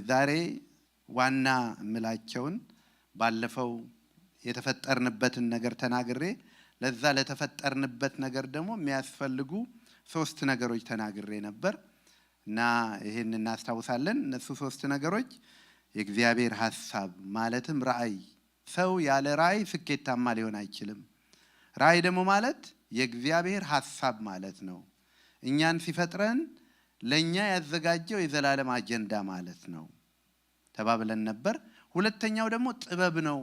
ዛሬ ዋና ምላቸውን ባለፈው የተፈጠርንበትን ነገር ተናግሬ ለዛ ለተፈጠርንበት ነገር ደግሞ የሚያስፈልጉ 3 ነገሮች ተናግሬ ነበር እና ይሄን እናስተዋውሳለን። እነሱ 3 ነገሮች የእግዚአብሔር ሐሳብ ማለትም ራእይ። ሰው ያለ ራእይ ስኬታማ ሊሆን አይችልም። ራእይ ደግሞ ማለት የእግዚአብሔር ሐሳብ ማለት ነው። እኛን ሲፈጥረን ለኛ ያዘጋጀው የዘላለም አጀንዳ ማለት ነው ተባብለን ነበር። ሁለተኛው ደግሞ ጥበብ ነው።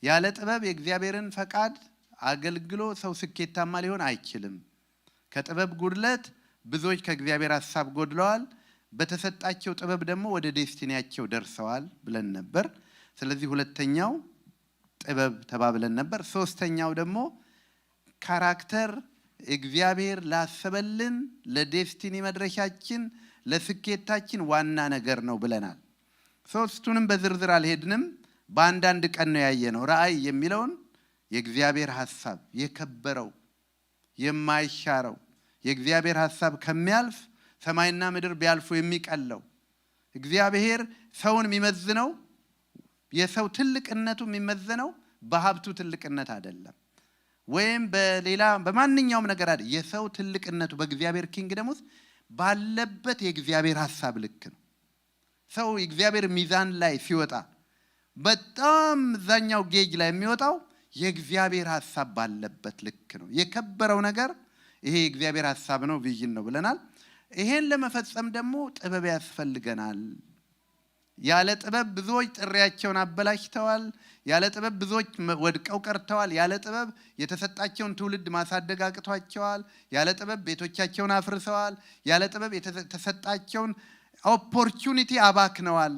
ያለ ጥበብ የእግዚአብሔርን ፈቃድ አገልግሎ ሰው ስኬታማ ሊሆን አይችልም። ከጥበብ ጉድለት ብዙዎች ከእግዚአብሔር ሐሳብ ጎድለዋል። በተሰጣቸው ጥበብ ደግሞ ወደ ዴስቲኒያቸው ደርሰዋል ብለን ነበር። ስለዚህ ሁለተኛው ጥበብ ተባብለን ነበር። ሶስተኛው ደግሞ ካራክተር እግዚአብሔር ላሰበልን ለዴስቲኒ መድረሻችን ለስኬታችን ዋና ነገር ነው ብለናል። ሶስቱንም በዝርዝር አልሄድንም። በአንዳንድ ቀን ነው ያየነው። ራእይ የሚለውን የእግዚአብሔር ሐሳብ የከበረው የማይሻረው የእግዚአብሔር ሐሳብ ከሚያልፍ ሰማይና ምድር ቢያልፉ የሚቀለው እግዚአብሔር ሰውን የሚመዝነው የሰው ትልቅነቱ የሚመዘነው በሀብቱ ትልቅነት አይደለም ወይም በሌላ በማንኛውም ነገር አይደለም። የሰው ትልቅነቱ በእግዚአብሔር ኪንግደም ውስጥ ባለበት የእግዚአብሔር ሐሳብ ልክ ነው። ሰው የእግዚአብሔር ሚዛን ላይ ሲወጣ በጣም እዛኛው ጌጅ ላይ የሚወጣው የእግዚአብሔር ሐሳብ ባለበት ልክ ነው። የከበረው ነገር ይሄ የእግዚአብሔር ሐሳብ ነው፣ ቪዥን ነው ብለናል። ይሄን ለመፈጸም ደግሞ ጥበብ ያስፈልገናል። ያለ ጥበብ ብዙዎች ጥሪያቸውን አበላሽተዋል። ያለ ጥበብ ብዙዎች ወድቀው ቀርተዋል። ያለ ጥበብ የተሰጣቸውን ትውልድ ማሳደግ አቅቷቸዋል። ያለ ጥበብ ቤቶቻቸውን አፍርሰዋል። ያለ ጥበብ የተሰጣቸውን ኦፖርቹኒቲ አባክነዋል።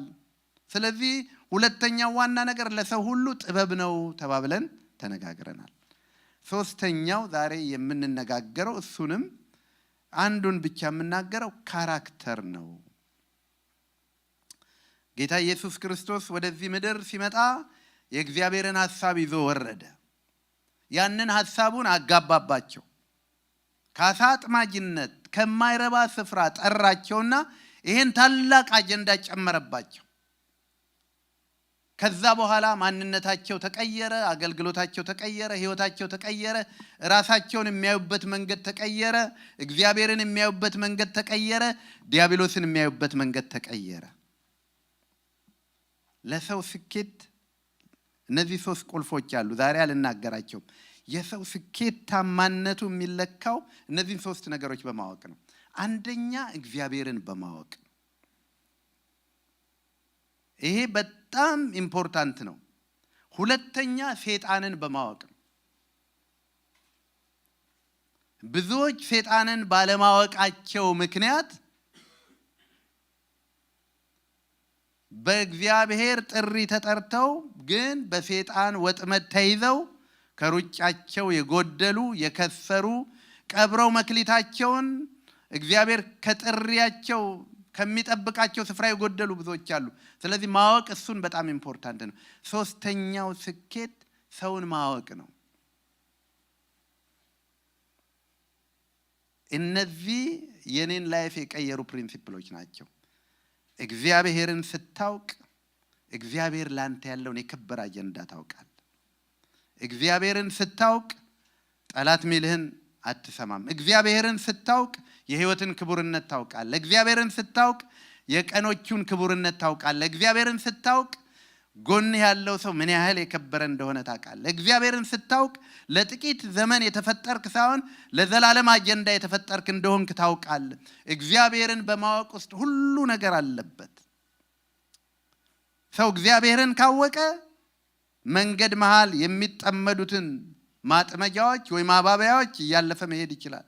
ስለዚህ ሁለተኛው ዋና ነገር ለሰው ሁሉ ጥበብ ነው ተባብለን ተነጋግረናል። ሶስተኛው ዛሬ የምንነጋገረው እሱንም አንዱን ብቻ የምናገረው ካራክተር ነው። ጌታ ኢየሱስ ክርስቶስ ወደዚህ ምድር ሲመጣ የእግዚአብሔርን ሐሳብ ይዞ ወረደ። ያንን ሐሳቡን አጋባባቸው። ከአሳ አጥማጅነት ከማይረባ ስፍራ ጠራቸውና ይሄን ታላቅ አጀንዳ ጨመረባቸው። ከዛ በኋላ ማንነታቸው ተቀየረ፣ አገልግሎታቸው ተቀየረ፣ ህይወታቸው ተቀየረ፣ ራሳቸውን የሚያዩበት መንገድ ተቀየረ፣ እግዚአብሔርን የሚያዩበት መንገድ ተቀየረ፣ ዲያብሎስን የሚያዩበት መንገድ ተቀየረ። ለሰው ስኬት እነዚህ 3 ቁልፎች አሉ። ዛሬ አልናገራቸውም። የሰው ስኬታማነቱ የሚለካው እነዚህን 3 ነገሮች በማወቅ ነው። አንደኛ እግዚአብሔርን በማወቅ ይሄ በጣም ኢምፖርታንት ነው። ሁለተኛ ሰይጣንን በማወቅ ነው። ብዙዎች ሰይጣንን ባለማወቃቸው ምክንያት በእግዚአብሔር ጥሪ ተጠርተው ግን በሰይጣን ወጥመድ ተይዘው ከሩጫቸው የጎደሉ የከሰሩ ቀብረው መክሊታቸውን እግዚአብሔር ከጥሪያቸው ከሚጠብቃቸው ስፍራ የጎደሉ ብዙዎች አሉ። ስለዚህ ማወቅ እሱን በጣም ኢምፖርታንት ነው። ሶስተኛው ስኬት ሰውን ማወቅ ነው። እነዚህ የኔን ላይፍ የቀየሩ ፕሪንሲፕሎች ናቸው። እግዚአብሔርን ስታውቅ እግዚአብሔር ላንተ ያለውን የከበረ አጀንዳ ታውቃለህ። እግዚአብሔርን ስታውቅ ጠላት ሚልህን አትሰማም። እግዚአብሔርን ስታውቅ የህይወትን ክቡርነት ታውቃለህ። እግዚአብሔርን ስታውቅ የቀኖቹን ክቡርነት ታውቃለህ። እግዚአብሔርን ስታውቅ ጎንህ ያለው ሰው ምን ያህል የከበረ እንደሆነ ታውቃለህ። እግዚአብሔርን ስታውቅ ለጥቂት ዘመን የተፈጠርክ ሳይሆን ለዘላለም አጀንዳ የተፈጠርክ እንደሆንክ ታውቃለህ። እግዚአብሔርን በማወቅ ውስጥ ሁሉ ነገር አለበት። ሰው እግዚአብሔርን ካወቀ መንገድ መሃል የሚጠመዱትን ማጥመጃዎች ወይ ማባበያዎች እያለፈ መሄድ ይችላል፣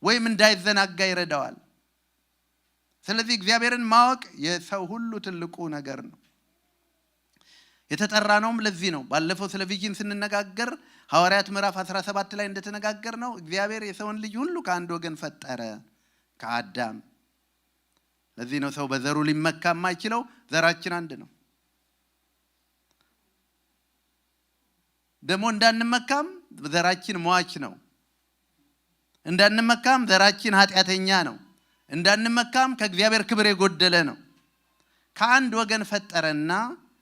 ወይም እንዳይዘናጋ ይረዳዋል። ስለዚህ እግዚአብሔርን ማወቅ የሰው ሁሉ ትልቁ ነገር ነው። የተጠራነውም ለዚህ ነው። ባለፈው ስለ ቪዥን ስንነጋገር ሐዋርያት ምዕራፍ 17 ላይ እንደተነጋገር ነው እግዚአብሔር የሰውን ልጅ ሁሉ ከአንድ ወገን ፈጠረ፣ ከአዳም። ለዚህ ነው ሰው በዘሩ ሊመካ የማይችለው። ዘራችን አንድ ነው። ደግሞ እንዳንመካም ዘራችን ሟች ነው። እንዳንመካም ዘራችን ኃጢአተኛ ነው። እንዳንመካም ከእግዚአብሔር ክብር የጎደለ ነው። ከአንድ ወገን ፈጠረና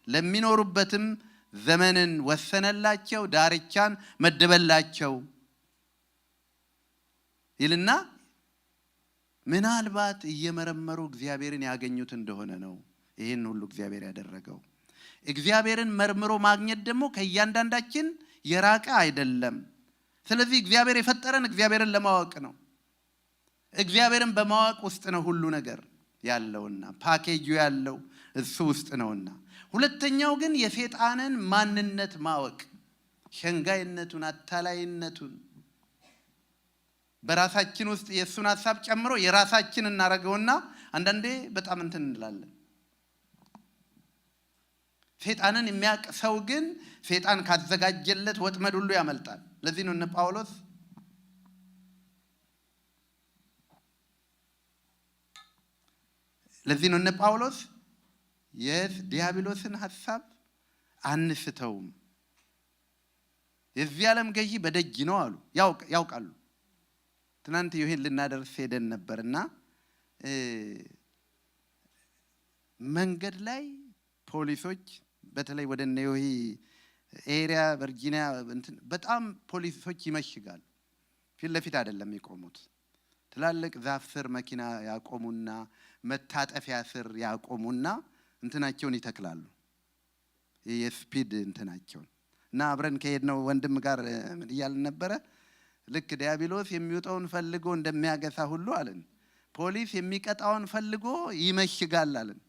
ለሚኖሩበትም ዘመንን ወሰነላቸው፣ ዳርቻን መደበላቸው ይልና ምናልባት እየመረመሩ እግዚአብሔርን ያገኙት እንደሆነ ነው ይሄን ሁሉ እግዚአብሔር ያደረገው። እግዚአብሔርን መርምሮ ማግኘት ደግሞ ከእያንዳንዳችን የራቀ አይደለም። ስለዚህ እግዚአብሔር የፈጠረን እግዚአብሔርን ለማወቅ ነው። እግዚአብሔርን በማወቅ ውስጥ ነው ሁሉ ነገር ያለውና ፓኬጁ ያለው እሱ ውስጥ ነውና። ሁለተኛው ግን የሰይጣንን ማንነት ማወቅ፣ ሸንጋይነቱን፣ አታላይነቱን በራሳችን ውስጥ የሱን ሐሳብ ጨምሮ የራሳችን እናረገውና አንዳንዴ በጣም እንትን እንላለን። ሰይጣንን የሚያውቅ ሰው ግን ሰይጣን ካዘጋጀለት ወጥመድ ሁሉ ያመልጣል። ለዚህ ነው እነ ጳውሎስ የዲያብሎስን ሐሳብ አንስተውም፣ የዚህ ዓለም ገዢ በደጅ ነው አሉ። ያውቃሉ። ትናንት ይሄን ልናደርስ ሄደን ነበርና መንገድ ላይ ፖሊሶች በተለይ ወደ ኒውዮርክ ኤሪያ ቨርጂኒያ በጣም ፖሊሶች ይመሽጋሉ። ፊት ለፊት አይደለም የቆሙት። ትላልቅ ዛፍ ስር መኪና ያቆሙና መታጠፊያ ስር ያቆሙና እንትናቸውን ይተክላሉ። የስፒድ እንትናቸውን እና አብረን ከሄድነው ወንድም ጋር ምን እያልን ነበረ? ልክ ዲያብሎስ የሚወጣውን ፈልጎ እንደሚያገሳ ሁሉ አለን፣ ፖሊስ የሚቀጣውን ፈልጎ ይመሽጋል አለን።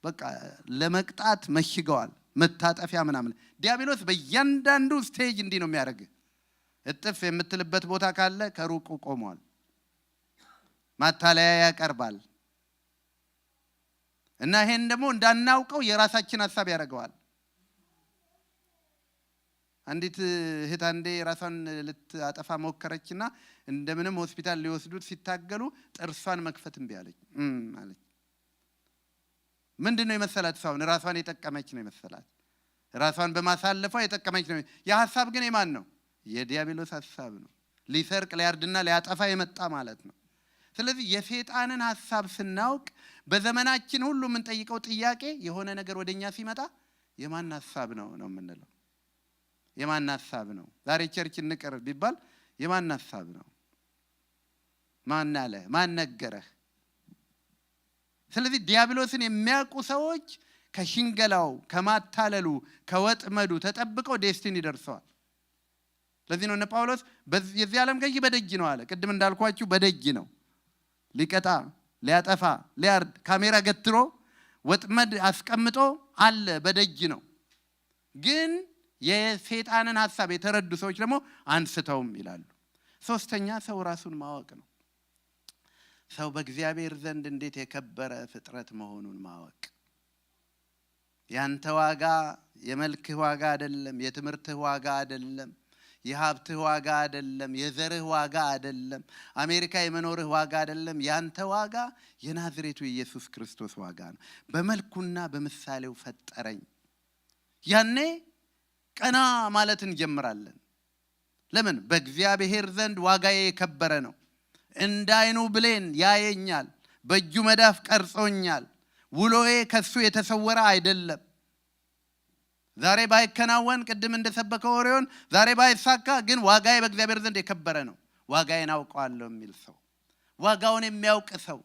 በቃ ለመቅጣት መሽገዋል። መታጠፊያ ምናምን። ዲያብሎስ በእያንዳንዱ ስቴጅ እንዲህ ነው የሚያደርግ። እጥፍ የምትልበት ቦታ ካለ ከሩቁ ቆሟል። ማታለያ ያቀርባል። እና ይሄን ደግሞ እንዳናውቀው የራሳችን ሐሳብ ያደርገዋል። አንዲት እህት አንዴ ራሷን ልታጠፋ ሞከረችና እንደምንም ሆስፒታል ሊወስዱት ሲታገሉ ጥርሷን መክፈት እምቢ አለች ማለት ምንድነው የመሰላት? ሰውን ራሷን የጠቀመች ነው የመሰላት። ራሷን በማሳለፏ የጠቀመች ነው። ያ ሐሳብ ግን የማን ነው? የዲያብሎስ ሐሳብ ነው። ሊሰርቅ ሊያርድና ሊያጠፋ የመጣ ማለት ነው። ስለዚህ የሰይጣንን ሐሳብ ስናውቅ በዘመናችን ሁሉ የምንጠይቀው ጥያቄ የሆነ ነገር ወደኛ ሲመጣ የማን ሐሳብ ነው ነው የምንለው። የማን ሐሳብ ነው? ዛሬ ቸርች እንቅር ቢባል የማን ሐሳብ ነው? ማን አለ? ማን ነገረህ? ስለዚህ ዲያብሎስን የሚያውቁ ሰዎች ከሽንገላው፣ ከማታለሉ፣ ከወጥመዱ ተጠብቀው ዴስቲኒ ደርሰዋል። ለዚህ ነው እነ ጳውሎስ የዚህ ዓለም ገዢ በደጅ ነው አለ። ቅድም እንዳልኳችሁ በደጅ ነው። ሊቀጣ፣ ሊያጠፋ፣ ሊያርድ ካሜራ ገትሮ ወጥመድ አስቀምጦ አለ፣ በደጅ ነው። ግን የሰይጣንን ሐሳብ የተረዱ ሰዎች ደግሞ አንስተውም ይላሉ። ሶስተኛ ሰው ራሱን ማወቅ ነው። ሰው በእግዚአብሔር ዘንድ እንዴት የከበረ ፍጥረት መሆኑን ማወቅ። ያንተ ዋጋ የመልክህ ዋጋ አይደለም፣ የትምህርትህ ዋጋ አይደለም፣ የሀብትህ ዋጋ አይደለም፣ የዘርህ ዋጋ አይደለም፣ አሜሪካ የመኖርህ ዋጋ አይደለም። ያንተ ዋጋ የናዝሬቱ ኢየሱስ ክርስቶስ ዋጋ ነው። በመልኩና በምሳሌው ፈጠረኝ። ያኔ ቀና ማለት እንጀምራለን። ለምን? በእግዚአብሔር ዘንድ ዋጋዬ የከበረ ነው። እንዳይኑ ብሌን ያየኛል፣ በእጁ መዳፍ ቀርጾኛል። ውሎዬ ከሱ የተሰወረ አይደለም። ዛሬ ባይከናወን ቅድም እንደሰበከው ኦሪዮን ዛሬ ባይሳካ ግን ዋጋዬ በእግዚአብሔር ዘንድ የከበረ ነው። ዋጋዬን አውቀዋለሁ የሚል ሰው፣ ዋጋውን የሚያውቅ ሰው፣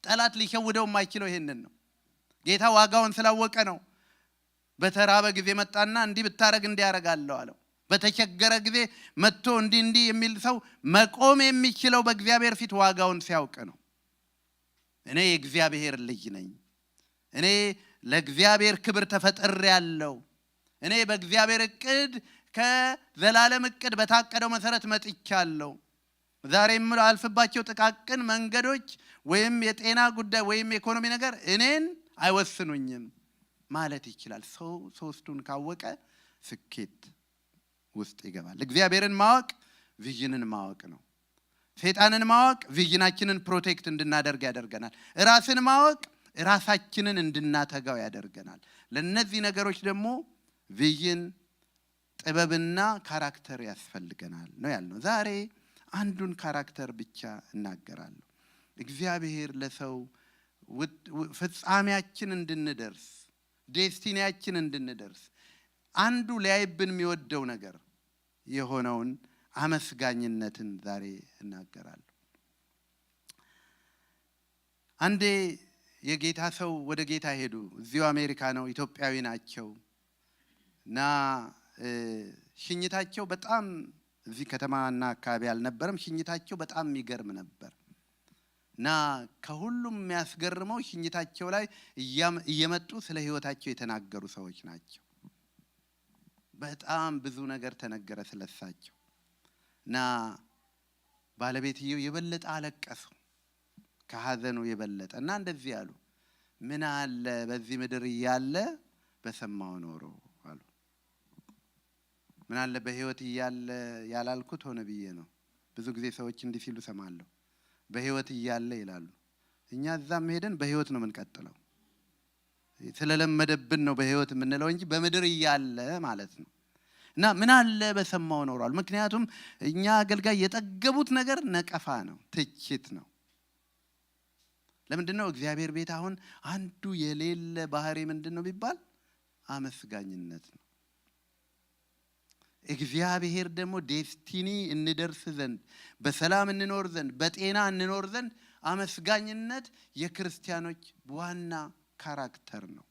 ጠላት ሊሸውደው የማይችለው ይሄንን ነው። ጌታ ዋጋውን ስላወቀ ነው። በተራበ ጊዜ መጣና እንዲህ ብታረግ እንዲያረጋለሁ አለው። በተቸገረ ጊዜ መጥቶ እንዲህ የሚል ሰው መቆም የሚችለው በእግዚአብሔር ፊት ዋጋውን ሲያውቅ ነው። እኔ የእግዚአብሔር ልጅ ነኝ። እኔ ለእግዚአብሔር ክብር ተፈጥሬያለሁ። እኔ በእግዚአብሔር እቅድ ከዘላለም እቅድ በታቀደው መሰረት መጥቻለሁ። ዛሬ አልፍባቸው ጥቃቅን መንገዶች ወይም የጤና ጉዳይ ወይም የኢኮኖሚ ነገር እኔን አይወስኑኝም ማለት ይችላል። ሰው ሶስቱን ካወቀ ስኬት ውስጥ ይገባል። እግዚአብሔርን ማወቅ ቪዥንን ማወቅ ነው። ሰይጣንን ማወቅ ቪዥናችንን ፕሮቴክት እንድናደርግ ያደርገናል። ራስን ማወቅ ራሳችንን እንድናተጋው ያደርገናል። ለነዚህ ነገሮች ደግሞ ቪዥን፣ ጥበብና ካራክተር ያስፈልገናል ነው ያልነው። ዛሬ አንዱን ካራክተር ብቻ እናገራለሁ። እግዚአብሔር ለሰው ፍጻሜያችን እንድንደርስ ዴስቲኒያችን እንድንደርስ አንዱ ሊያይብን የሚወደው ነገር የሆነውን አመስጋኝነትን ዛሬ እናገራለሁ። አንዴ የጌታ ሰው ወደ ጌታ ሄዱ። እዚሁ አሜሪካ ነው፣ ኢትዮጵያዊ ናቸው እና ሽኝታቸው በጣም እዚህ ከተማና አካባቢ አልነበረም። ሽኝታቸው በጣም የሚገርም ነበር እና ከሁሉም የሚያስገርመው ሽኝታቸው ላይ እየመጡ ስለ ህይወታቸው የተናገሩ ሰዎች ናቸው። በጣም ብዙ ነገር ተነገረ ስለሳቸው እና ባለቤትየው የበለጠ አለቀሱ ከሐዘኑ የበለጠ እና እንደዚህ አሉ፣ ምን አለ በዚህ ምድር እያለ በሰማው ኖሮ አሉ። ምን አለ በህይወት እያለ ያላልኩት ሆነ ብዬ ነው። ብዙ ጊዜ ሰዎች እንዲህ ሲሉ ሰማለሁ፣ በህይወት እያለ ይላሉ። እኛ እዛም ሄደን በህይወት ነው የምንቀጥለው። ስለለመደብን ነው በህይወት የምንለው እንጂ በምድር እያለ ማለት ነው። እና ምን አለ በሰማው ኖሯል። ምክንያቱም እኛ አገልጋይ የጠገቡት ነገር ነቀፋ ነው፣ ትችት ነው። ለምንድን ነው እግዚአብሔር ቤት አሁን አንዱ የሌለ ባህሪ ምንድን ነው ቢባል አመስጋኝነት ነው። እግዚአብሔር ደግሞ ዴስቲኒ እንደርስ ዘንድ በሰላም እንኖር ዘንድ በጤና እንኖር ዘንድ አመስጋኝነት የክርስቲያኖች ዋና ካራክተር ነው።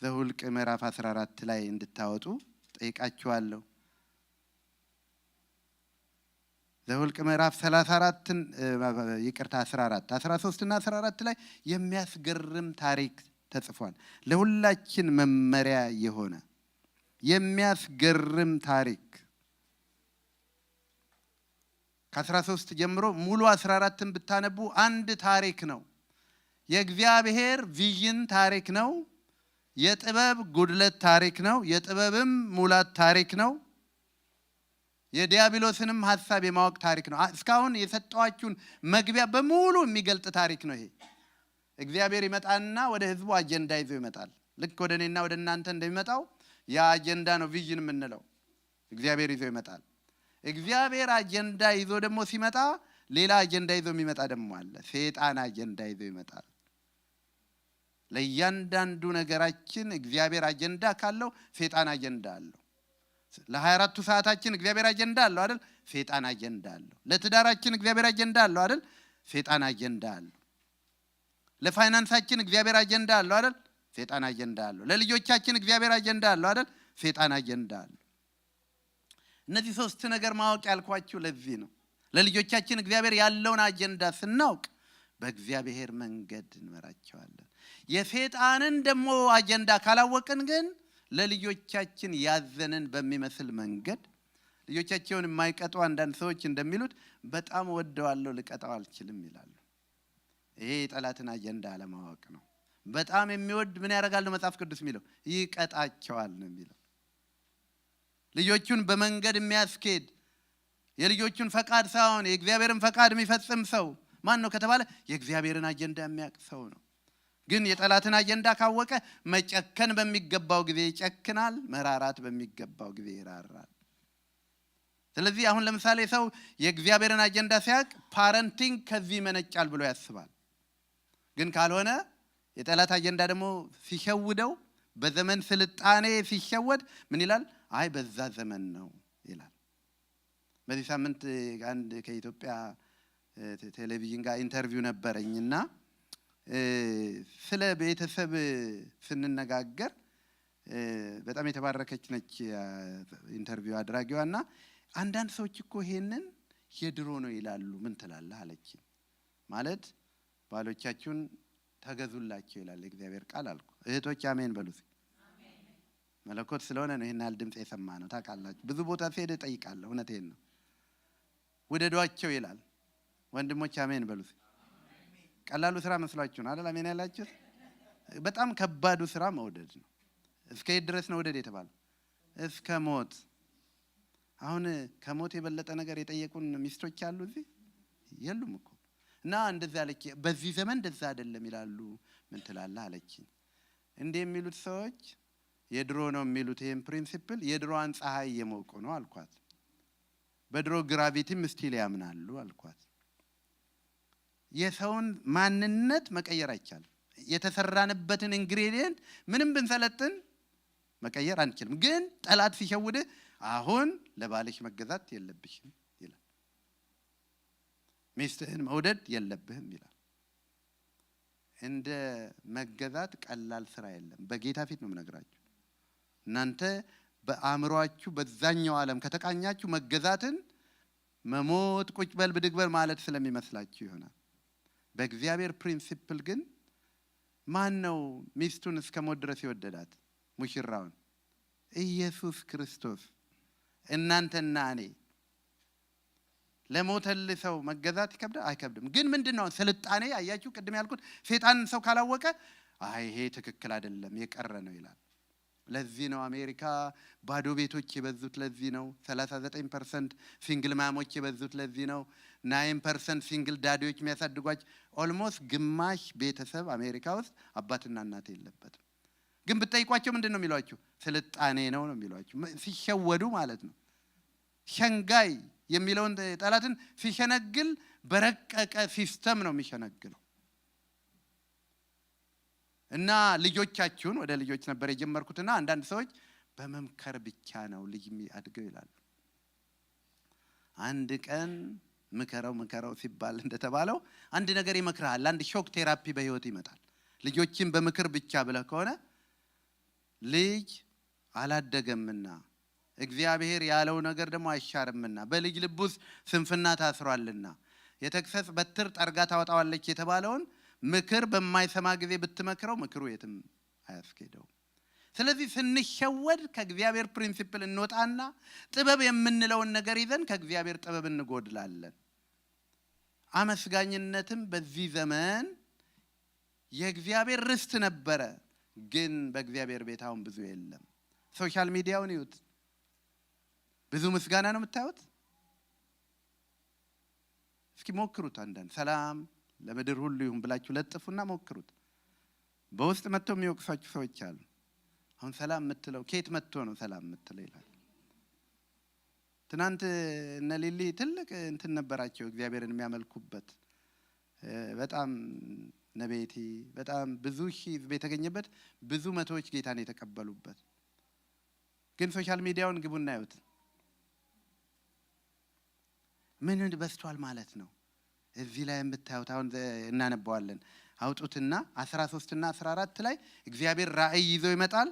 ዘኍልቍ ምዕራፍ 14 ላይ እንድታወጡ ጠይቃችኋለሁ። ዘኍልቍ ምዕራፍ 34 ይቅርታ 14 13 እና 14 ላይ የሚያስገርም ታሪክ ተጽፏል። ለሁላችን መመሪያ የሆነ የሚያስገርም ታሪክ ከ13 ጀምሮ ሙሉ 14ን ብታነቡ አንድ ታሪክ ነው። የእግዚአብሔር ቪዥን ታሪክ ነው። የጥበብ ጉድለት ታሪክ ነው። የጥበብም ሙላት ታሪክ ነው። የዲያብሎስንም ሐሳብ የማወቅ ታሪክ ነው። እስካሁን የሰጠዋችሁን መግቢያ በሙሉ የሚገልጥ ታሪክ ነው። ይሄ እግዚአብሔር ይመጣና ወደ ህዝቡ አጀንዳ ይዞ ይመጣል። ልክ ወደ እኔና ወደ እናንተ እንደሚመጣው ያ አጀንዳ ነው ቪዥን የምንለው። እግዚአብሔር ይዞ ይመጣል። እግዚአብሔር አጀንዳ ይዞ ደግሞ ሲመጣ ሌላ አጀንዳ ይዞ የሚመጣ ደግሞ አለ። ሰይጣን አጀንዳ ይዞ ይመጣል። ለእያንዳንዱ ነገራችን እግዚአብሔር አጀንዳ ካለው ሰይጣን አጀንዳ አለው። ለ24ቱ ሰዓታችን እግዚአብሔር አጀንዳ አለው አይደል? ሰይጣን አጀንዳ አለው። ለትዳራችን እግዚአብሔር አጀንዳ አለው አይደል? ሰይጣን አጀንዳ አለው። ለፋይናንሳችን እግዚአብሔር አጀንዳ አለው አይደል? ሰይጣን አጀንዳ አለው። ለልጆቻችን እግዚአብሔር አጀንዳ አለው አይደል? ሰይጣን አጀንዳ አለው። እነዚህ ሶስት ነገር ማወቅ ያልኳችሁ ለዚህ ነው። ለልጆቻችን እግዚአብሔር ያለውን አጀንዳ ስናውቅ በእግዚአብሔር መንገድ እንመራቸዋለን። የሰይጣንን ደግሞ አጀንዳ ካላወቅን ግን ለልጆቻችን ያዘንን በሚመስል መንገድ ልጆቻቸውን የማይቀጡ አንዳንድ ሰዎች እንደሚሉት በጣም ወደዋለሁ ልቀጣው አልችልም ይላሉ። ይሄ የጠላትን አጀንዳ አለማወቅ ነው። በጣም የሚወድ ምን ያደርጋል ነው መጽሐፍ ቅዱስ የሚለው? ይቀጣቸዋል ነው የሚለው። ልጆቹን በመንገድ የሚያስኬድ የልጆቹን ፈቃድ ሳይሆን የእግዚአብሔርን ፈቃድ የሚፈጽም ሰው ማን ነው ከተባለ የእግዚአብሔርን አጀንዳ የሚያውቅ ሰው ነው። ግን የጠላትን አጀንዳ ካወቀ መጨከን በሚገባው ጊዜ ይጨክናል፣ መራራት በሚገባው ጊዜ ይራራል። ስለዚህ አሁን ለምሳሌ ሰው የእግዚአብሔርን አጀንዳ ሲያውቅ ፓረንቲንግ ከዚህ መነጫል ብሎ ያስባል። ግን ካልሆነ የጠላት አጀንዳ ደግሞ ሲሸውደው በዘመን ስልጣኔ ሲሸወድ ምን ይላል? አይ በዛ ዘመን ነው ይላል። በዚህ ሳምንት አንድ ከኢትዮጵያ ቴሌቪዥን ጋር ኢንተርቪው ነበረኝና ስለ ቤተሰብ ስንነጋገር በጣም የተባረከች ነች ኢንተርቪው አድራጊዋና አንዳንድ ሰዎች እኮ ይሄንን የድሮ ነው ይላሉ፣ ምን ትላለህ አለች። ማለት ባሎቻችሁን ተገዙላቸው ይላል እግዚአብሔር ቃል አልኩ። እህቶች አሜን በሉ። መለኮት ስለሆነ ነው ይሄን ያህል ድምጽ የሰማ ነው ታውቃላችሁ። ብዙ ቦታ ሲሄድ እጠይቃለሁ፣ እውነቴን ነው። ውደዷቸው ይላል። ወንድሞች አሜን በሉ። ቀላሉ ስራ መስሏችሁ ነው አይደል አሜን ያላችሁት? በጣም ከባዱ ስራ መውደድ ነው። እስከ የት ድረስ ነው ውደድ የተባለው? እስከ ሞት። አሁን ከሞት የበለጠ ነገር የጠየቁን ሚስቶች አሉ እዚህ የሉም እኮ። እና እንደዛ አለች። በዚህ ዘመን እንደዛ አይደለም ይላሉ። ምን ትላለህ አለችኝ። እንዴ የሚሉት ሰዎች የድሮ ነው የሚሉት ይሄን ፕሪንሲፕል የድሮዋን ፀሐይ እየሞቁ ነው አልኳት። በድሮ ግራቪቲም ስቲል ያምናሉ አልኳት። የሰውን ማንነት መቀየር አይቻልም። የተሰራንበትን ኢንግሪዲየንት ምንም ብንሰለጥን መቀየር አንችልም። ግን ጠላት ሲሸውድ አሁን ለባልሽ መገዛት የለብሽም ይላል። ሚስትህን መውደድ የለብህም ይላል። እንደ መገዛት ቀላል ስራ የለም። በጌታ ፊት ነው የምነግራችሁ። እናንተ በአእምሮአችሁ በዛኛው ዓለም ከተቃኛችሁ መገዛትን መሞት ቁጭ በል ብድግ በል ማለት ስለሚመስላችሁ ይሆናል። በእግዚአብሔር ፕሪንሲፕል ግን ማን ነው ሚስቱን እስከ ሞት ድረስ የወደዳት? ሙሽራውን ኢየሱስ ክርስቶስ። እናንተና እኔ ለሞተል ሰው መገዛት ይከብዳል? አይከብድም። ግን ምንድነው ስልጣኔ? አያችሁ ቅድም ያልኩት ሴጣን ሰው ካላወቀ አይ ይሄ ትክክል አይደለም የቀረ ነው ይላል። ለዚህ ነው አሜሪካ ባዶ ቤቶች የበዙት። ለዚህ ነው 39% ሲንግል ማሞች የበዙት። ለዚህ ነው 9% ሲንግል ዳዲዎች የሚያሳድጓቸው። ኦልሞስት ግማሽ ቤተሰብ አሜሪካ ውስጥ አባትና እናት የለበትም። ግን ብትጠይቋቸው ምንድነው የሚሏችሁ? ስልጣኔ ነው የሚሏችሁ። ሲሸወዱ ማለት ነው። ሸንጋይ የሚለውን ጠላትን ሲሸነግል በረቀቀ ሲስተም ነው የሚሸነግለው። እና ልጆቻችሁን ወደ ልጆች ነበር የጀመርኩትና አንዳንድ ሰዎች በመምከር ብቻ ነው ልጅ የሚያድገው ይላሉ። አንድ ቀን ምከረው ሲባል እንደተባለው አንድ ነገር ይመክራል። አንድ ሾክ ቴራፒ በህይወት ይመጣል። ልጆችን በምክር ብቻ ብለህ ከሆነ ልጅ አላደገምና እግዚአብሔር ያለው ነገር ደግሞ አይሻርምና በልጅ ልብ ውስጥ ስንፍና ታስሯልና የተክሰስ በትር ጠርጋ ታወጣዋለች የተባለውን ምክር በማይሰማ ጊዜ ብትመክረው ምክሩ የትም አያስኬደው። ስለዚህ ስንሸወድ ከእግዚአብሔር ፕሪንሲፕል እንወጣና ጥበብ የምንለውን ነገር ይዘን ከእግዚአብሔር ጥበብ እንጎድላለን። አመስጋኝነትም በዚህ ዘመን የእግዚአብሔር ርስት ነበረ፣ ግን በእግዚአብሔር ቤት አሁን ብዙ የለም። ሶሻል ሚዲያውን ይዩት። ብዙ ምስጋና ነው የምታዩት። እስኪ ሞክሩት። አንዳንድ ሰላም ለምድር ሁሉ ይሁን ብላችሁ ለጥፉና ሞክሩት። በውስጥ መጥተው የሚወቅሷችሁ ሰዎች አሉ። አሁን ሰላም የምትለው ከየት መጥቶ ነው ሰላም የምትለው ይላል። ትናንት እነ ሊሊ ትልቅ እንትን ነበራቸው እግዚአብሔርን የሚያመልኩበት። በጣም ነቤቲ በጣም ብዙ ሺህ ህዝብ የተገኘበት፣ ብዙ መቶዎች ጌታን የተቀበሉበት። ግን ሶሻል ሚዲያውን ግቡና ያዩት። ምን በስቷል ማለት ነው። እዚህ ላይ የምታዩት አሁን እናነባዋለን። አውጡትና 13 እና 14 ላይ እግዚአብሔር ራእይ ይዞ ይመጣል።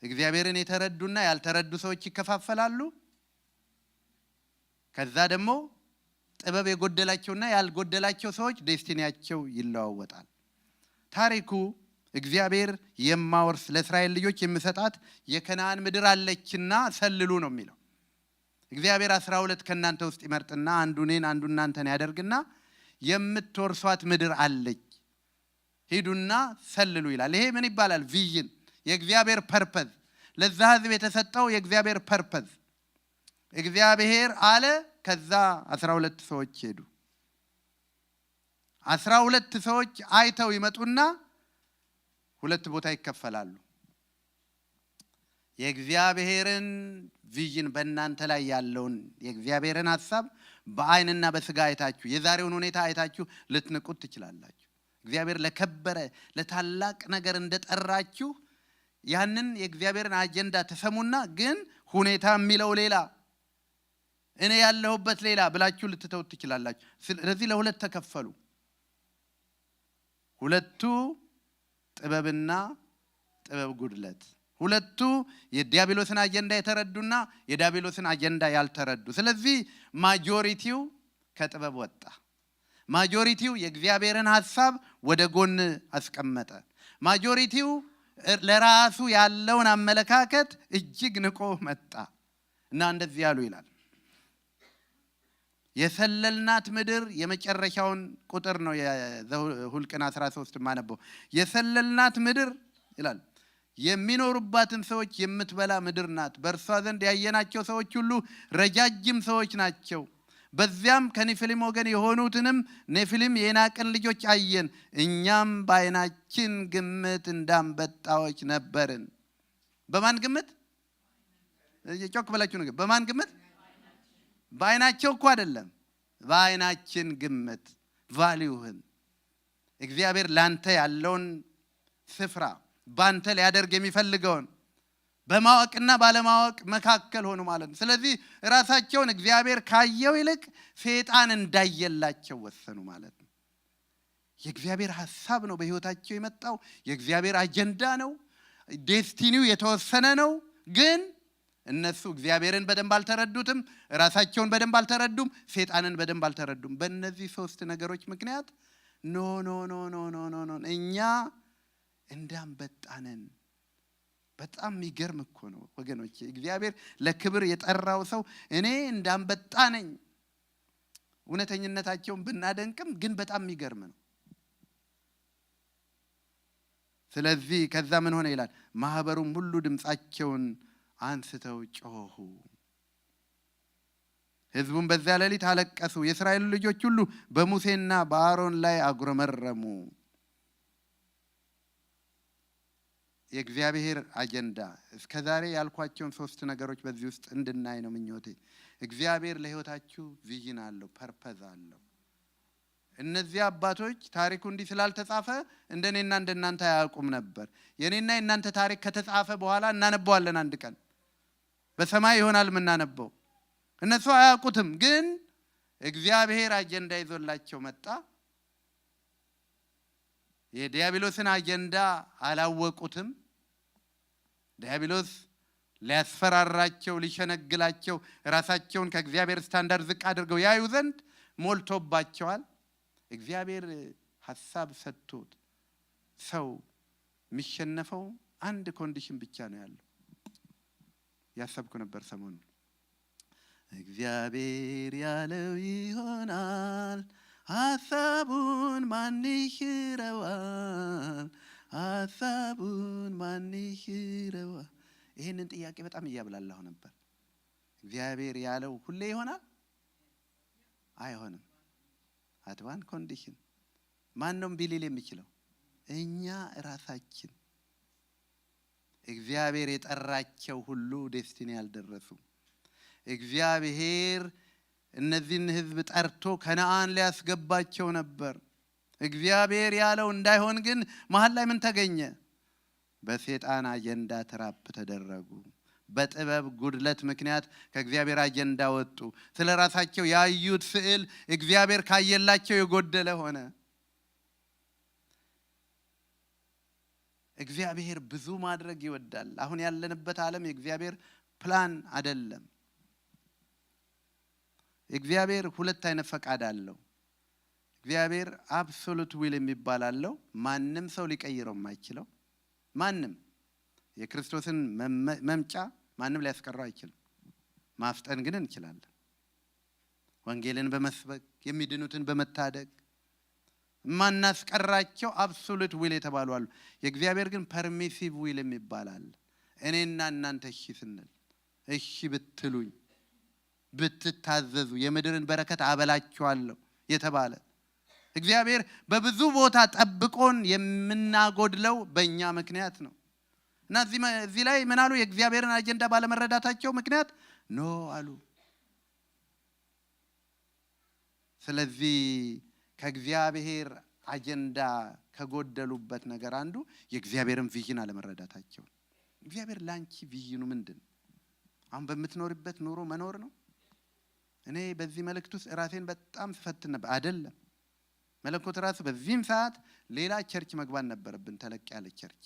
እግዚአብሔርን የተረዱና ያልተረዱ ሰዎች ይከፋፈላሉ። ከዛ ደግሞ ጥበብ የጎደላቸውና ያልጎደላቸው ሰዎች ዴስቲኒያቸው ይለዋወጣል። ታሪኩ እግዚአብሔር የማወርስ ለእስራኤል ልጆች የሚሰጣት የከነዓን ምድር አለችና ሰልሉ ነው የሚለው። እግዚአብሔር 12 ከናንተ ውስጥ ይመርጥና አንዱ እኔን አንዱ እናንተን ያደርግና የምትወርሷት ምድር አለች፣ ሂዱና ሰልሉ ይላል። ይሄ ምን ይባላል? ቪዥን፣ የእግዚአብሔር ፐርፐዝ። ለዛ ህዝብ የተሰጠው የእግዚአብሔር ፐርፐዝ። እግዚአብሔር አለ። ከዛ 12 ሰዎች ሄዱ። 12 ሰዎች አይተው ይመጡና ሁለት ቦታ ይከፈላሉ። የእግዚአብሔርን ቪዥን በእናንተ ላይ ያለውን የእግዚአብሔርን ሐሳብ በአይንና በስጋ አይታችሁ የዛሬውን ሁኔታ አይታችሁ ልትንቁት ትችላላችሁ። እግዚአብሔር ለከበረ ለታላቅ ነገር እንደጠራችሁ ያንን የእግዚአብሔርን አጀንዳ ተሰሙና ግን ሁኔታ የሚለው ሌላ እኔ ያለሁበት ሌላ ብላችሁ ልትተውት ትችላላችሁ። ስለዚህ ለሁለት ተከፈሉ። ሁለቱ ጥበብና ጥበብ ጉድለት፣ ሁለቱ የዲያብሎስን አጀንዳ የተረዱና የዲያብሎስን አጀንዳ ያልተረዱ። ስለዚህ ማጆሪቲው ከጥበብ ወጣ። ማጆሪቲው የእግዚአብሔርን ሐሳብ ወደ ጎን አስቀመጠ። ማጆሪቲው ለራሱ ያለውን አመለካከት እጅግ ንቆ መጣ እና እንደዚህ ያሉ ይላል። የሰለልናት ምድር የመጨረሻውን ቁጥር ነው የሁልቅና 13 ማነበው። የሰለልናት ምድር ይላል የሚኖሩባትን ሰዎች የምትበላ ምድር ናት። በእርሷ ዘንድ ያየናቸው ሰዎች ሁሉ ረጃጅም ሰዎች ናቸው። በዚያም ከኔፊሊም ወገን የሆኑትንም ኔፊሊም የዔናቅን ልጆች አየን። እኛም በዓይናችን ግምት እንዳንበጣዎች ነበርን። በማን ግምት? ጮክ በላችሁ ነገር። በማን ግምት? በዓይናቸው እኮ አይደለም። በአይናችን ግምት ቫልዩህን እግዚአብሔር ላንተ ያለውን ስፍራ ባንተ ሊያደርግ የሚፈልገውን በማወቅና ባለማወቅ መካከል ሆኑ ማለት ነው። ስለዚህ ራሳቸውን እግዚአብሔር ካየው ይልቅ ሰይጣን እንዳየላቸው ወሰኑ ማለት ነው። የእግዚአብሔር ሐሳብ ነው በህይወታቸው የመጣው። የእግዚአብሔር አጀንዳ ነው። ዴስቲኒው የተወሰነ ነው። ግን እነሱ እግዚአብሔርን በደንብ አልተረዱትም፣ ራሳቸውን በደንብ አልተረዱም፣ ሰይጣንን በደንብ አልተረዱም። በእነዚህ ሶስት ነገሮች ምክንያት ኖ እኛ እንዳንበጣነን። በጣም የሚገርም እኮ ነው ወገኖቼ። እግዚአብሔር ለክብር የጠራው ሰው እኔ እንዳንበጣ ነኝ። እውነተኝነታቸውን ብናደንቅም ግን በጣም የሚገርም ነው። ስለዚህ ከዛ ምን ሆነ ይላል? ማህበሩም ሁሉ ድምፃቸውን አንስተው ጮሁ። ህዝቡም በዚያ ሌሊት አለቀሱ። የእስራኤል ልጆች ሁሉ በሙሴና በአሮን ላይ አጉረመረሙ። የእግዚአብሔር አጀንዳ እስከዛሬ ያልኳቸውን ሶስት ነገሮች በዚህ ውስጥ እንድናይ ነው ምኞቴ። እግዚአብሔር ለህይወታችሁ ቪዥን አለው፣ ፐርፐዝ አለው። እነዚህ አባቶች ታሪኩ እንዲህ ስላልተጻፈ እንደኔና እንደናንተ አያውቁም ነበር። የኔና የናንተ ታሪክ ከተጻፈ በኋላ እናነበዋለን። አንድ ቀን በሰማይ ይሆናል የምናነበው። እነሱ አያውቁትም፣ ግን እግዚአብሔር አጀንዳ ይዞላቸው መጣ። የዲያብሎስን አጀንዳ አላወቁትም። ዲያብሎስ ሊያስፈራራቸው፣ ሊሸነግላቸው፣ ራሳቸውን ከእግዚአብሔር ስታንዳርድ ዝቅ አድርገው ያዩ ዘንድ ሞልቶባቸዋል። እግዚአብሔር ሐሳብ ሰጥቶት ሰው የሚሸነፈው አንድ ኮንዲሽን ብቻ ነው ያለው። ያሰብኩ ነበር ሰሞኑን እግዚአብሔር ያለው ይሆናል፣ ሐሳቡን ማን ይሽረዋል? ሐሳቡን ማን ይሽረዋል? ይህንን ጥያቄ በጣም እያብላላሁ ነበር። እግዚአብሔር ያለው ሁሌ ይሆናል? አይሆንም። አድዋን ኮንዲሽን ማንም ቢሊል የሚችለው እኛ ራሳችን። እግዚአብሔር የጠራቸው ሁሉ ዴስቲኒ ያልደረሱ። እግዚአብሔር እነዚህን ህዝብ ጠርቶ ከነዓን ሊያስገባቸው ነበር። እግዚአብሔር ያለው እንዳይሆን ግን መሃል ላይ ምን ተገኘ? በሰይጣን አጀንዳ ትራፕ ተደረጉ። በጥበብ ጉድለት ምክንያት ከእግዚአብሔር አጀንዳ ወጡ። ስለ ራሳቸው ያዩት ስዕል እግዚአብሔር ካየላቸው የጎደለ ሆነ። እግዚአብሔር ብዙ ማድረግ ይወዳል። አሁን ያለንበት ዓለም የእግዚአብሔር ፕላን አይደለም። እግዚአብሔር ሁለት አይነት ፈቃድ አለው። እግዚአብሔር አብሶሉት ዊል የሚባል አለው፣ ማንም ሰው ሊቀይረው የማይችለው። ማንም የክርስቶስን መምጫ ማንም ሊያስቀረው አይችልም። ማፍጠን ግን እንችላለን። ወንጌልን በመስበክ የሚድኑትን በመታደግ ማናስቀራቸው አብሶሉት ዊል የተባሉ አሉ። የእግዚአብሔር ግን ፐርሚሲቭ ዊል የሚባል አለ። እኔና እናንተ እሺ ስንል፣ እሺ ብትሉኝ፣ ብትታዘዙ የምድርን በረከት አበላችኋለሁ የተባለ እግዚአብሔር በብዙ ቦታ ጠብቆን የምናጎድለው በእኛ ምክንያት ነው። እና እዚህ ላይ ምን አሉ? የእግዚአብሔርን አጀንዳ ባለመረዳታቸው ምክንያት ኖ አሉ። ስለዚህ ከእግዚአብሔር አጀንዳ ከጎደሉበት ነገር አንዱ የእግዚአብሔርን ቪዥን አለመረዳታቸው። እግዚአብሔር ላንቺ ቪዥኑ ምንድን? አሁን በምትኖርበት ኑሮ መኖር ነው? እኔ በዚህ መልእክት ውስጥ ራሴን በጣም ስፈትን ነበር። አይደለም መለኮት ራሱ በዚህም ሰዓት ሌላ ቸርች መግባት ነበረብን፣ ተለቅ ያለ ቸርች፣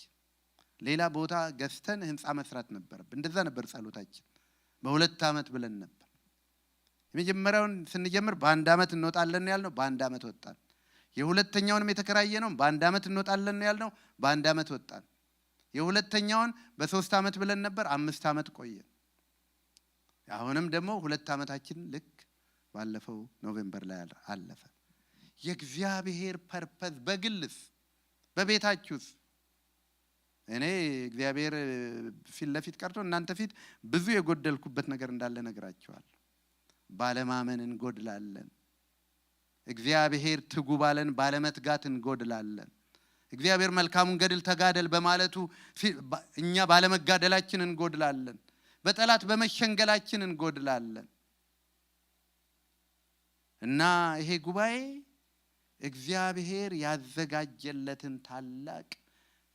ሌላ ቦታ ገዝተን ህንፃ መስራት ነበረብን። እንደዛ ነበር ጸሎታችን። በ2 ዓመት ብለን ነበር። የመጀመሪያውን ስንጀምር በ1 ዓመት እንወጣለን ያልነው በ1 ዓመት ወጣን። የሁለተኛውንም የተከራየነው በ1 ዓመት እንወጣለን ያልነው በ1 ዓመት ወጣን። የሁለተኛውን በ3 ዓመት ብለን ነበር፣ 5 ዓመት ቆየን። አሁንም ደግሞ 2 ዓመታችን ልክ ባለፈው ኖቬምበር ላይ አለፈ። የእግዚአብሔር ፐርፐዝ በግልስ በቤታችሁስ? እኔ እግዚአብሔር ፊት ለፊት ቀርቶ እናንተ ፊት ብዙ የጎደልኩበት ነገር እንዳለ ነግራችኋለሁ። ባለማመን እንጎድላለን። እግዚአብሔር ትጉ ባለን ባለመትጋት እንጎድላለን። እግዚአብሔር መልካሙን ገድል ተጋደል በማለቱ እኛ ባለመጋደላችን እንጎድላለን። በጠላት በመሸንገላችን እንጎድላለን። እና ይሄ ጉባኤ እግዚአብሔር ያዘጋጀለትን ታላቅ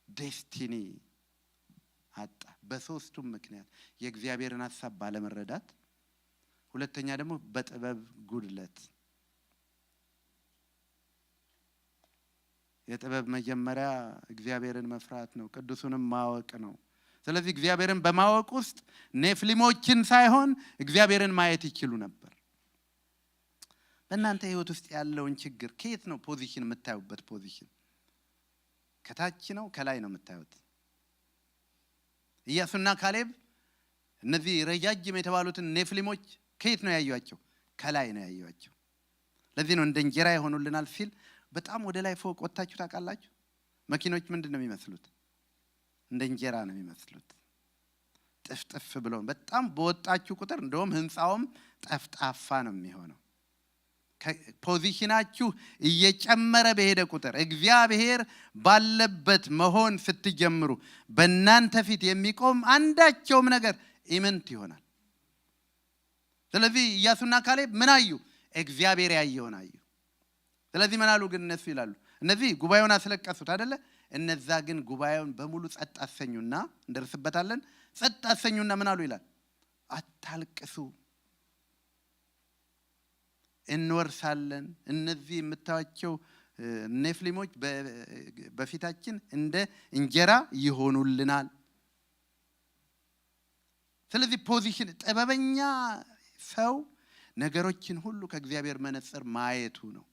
ዴስቲኒ አጣ። በሶስቱም ምክንያት የእግዚአብሔርን ሐሳብ ባለመረዳት፣ ሁለተኛ ደግሞ በጥበብ ጉድለት። የጥበብ መጀመሪያ እግዚአብሔርን መፍራት ነው፣ ቅዱሱንም ማወቅ ነው። ስለዚህ እግዚአብሔርን በማወቅ ውስጥ ኔፍሊሞችን ሳይሆን እግዚአብሔርን ማየት ይችሉ ነበር። በእናንተ ህይወት ውስጥ ያለውን ችግር ከየት ነው ፖዚሽን የምታዩበት? ፖዚሽን ከታች ነው ከላይ ነው የምታዩት? ኢያሱና ካሌብ እነዚህ ረጃጅም የተባሉትን ኔፍሊሞች ከየት ነው ያዩአቸው? ከላይ ነው ያዩአቸው። ለዚህ ነው እንደ እንጀራ ይሆኑልናል ሲል በጣም ወደ ላይ ፎቅ ወጣችሁ ታውቃላችሁ? መኪኖች ምንድነው የሚመስሉት? እንደ እንጀራ ነው የሚመስሉት። ጥፍጥፍ ብለው በጣም በወጣችሁ ቁጥር እንደውም ህንጻውም ጠፍጣፋ ነው የሚሆነው። ፖዚሽናችሁ እየጨመረ በሄደ ቁጥር እግዚአብሔር ባለበት መሆን ስትጀምሩ በእናንተ ፊት የሚቆም አንዳቸውም ነገር ኢምንት ይሆናል። ስለዚህ ኢያሱና ካሌብ ምን አዩ? እግዚአብሔር ያየውን አዩ። ስለዚህ ምን አሉ ግን እነሱ ይላሉ? እነዚህ ጉባኤውን አስለቀሱት አይደለ? እነዛ ግን ጉባኤውን በሙሉ ጸጥ አሰኙና፣ እንደርስበታለን፣ ጸጥ አሰኙና ምን አሉ ይላል? አታልቅሱ፣ እንወርሳለን። እነዚህ የምታዩአቸው ኔፍሊሞች በፊታችን እንደ እንጀራ ይሆኑልናል። ስለዚህ ፖዚሽን ጥበበኛ ሰው ነገሮችን ሁሉ ከእግዚአብሔር መነጽር ማየቱ ነው።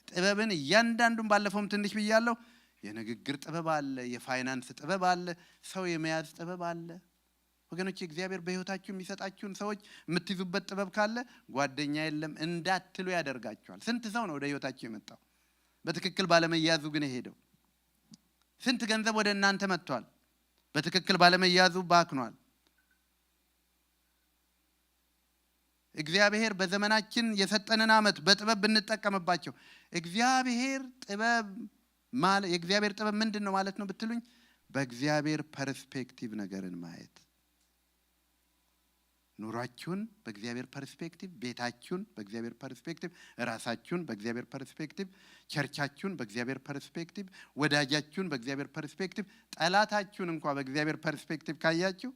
ጥበብን እያንዳንዱን ባለፈውም ትንሽ ብያለሁ። የንግግር ጥበብ አለ፣ የፋይናንስ ጥበብ አለ፣ ሰው የመያዝ ጥበብ አለ። ወገኖች እግዚአብሔር በህይወታችሁ የሚሰጣችሁን ሰዎች የምትይዙበት ጥበብ ካለ ጓደኛ የለም እንዳትሉ ያደርጋችኋል። ስንት ሰው ነው ወደ ህይወታችሁ የመጣው በትክክል ባለመያዙ ግን ሄደው? ስንት ገንዘብ ወደ እናንተ መጥቷል በትክክል ባለመያዙ ባክኗል። እግዚአብሔር በዘመናችን የሰጠንን ዓመት በጥበብ ብንጠቀምባቸው እግዚአብሔር ጥበብ ማለት የእግዚአብሔር ጥበብ ምንድነው ማለት ነው ብትሉኝ በእግዚአብሔር ፐርስፔክቲቭ ነገርን ማየት። ኑሯችሁን በእግዚአብሔር ፐርስፔክቲቭ፣ ቤታችሁን በእግዚአብሔር ፐርስፔክቲቭ፣ ራሳችሁን በእግዚአብሔር ፐርስፔክቲቭ፣ ቸርቻችሁን በእግዚአብሔር ፐርስፔክቲቭ፣ ወዳጃችሁን በእግዚአብሔር ፐርስፔክቲቭ፣ ጠላታችሁን እንኳን በእግዚአብሔር ፐርስፔክቲቭ ካያችሁ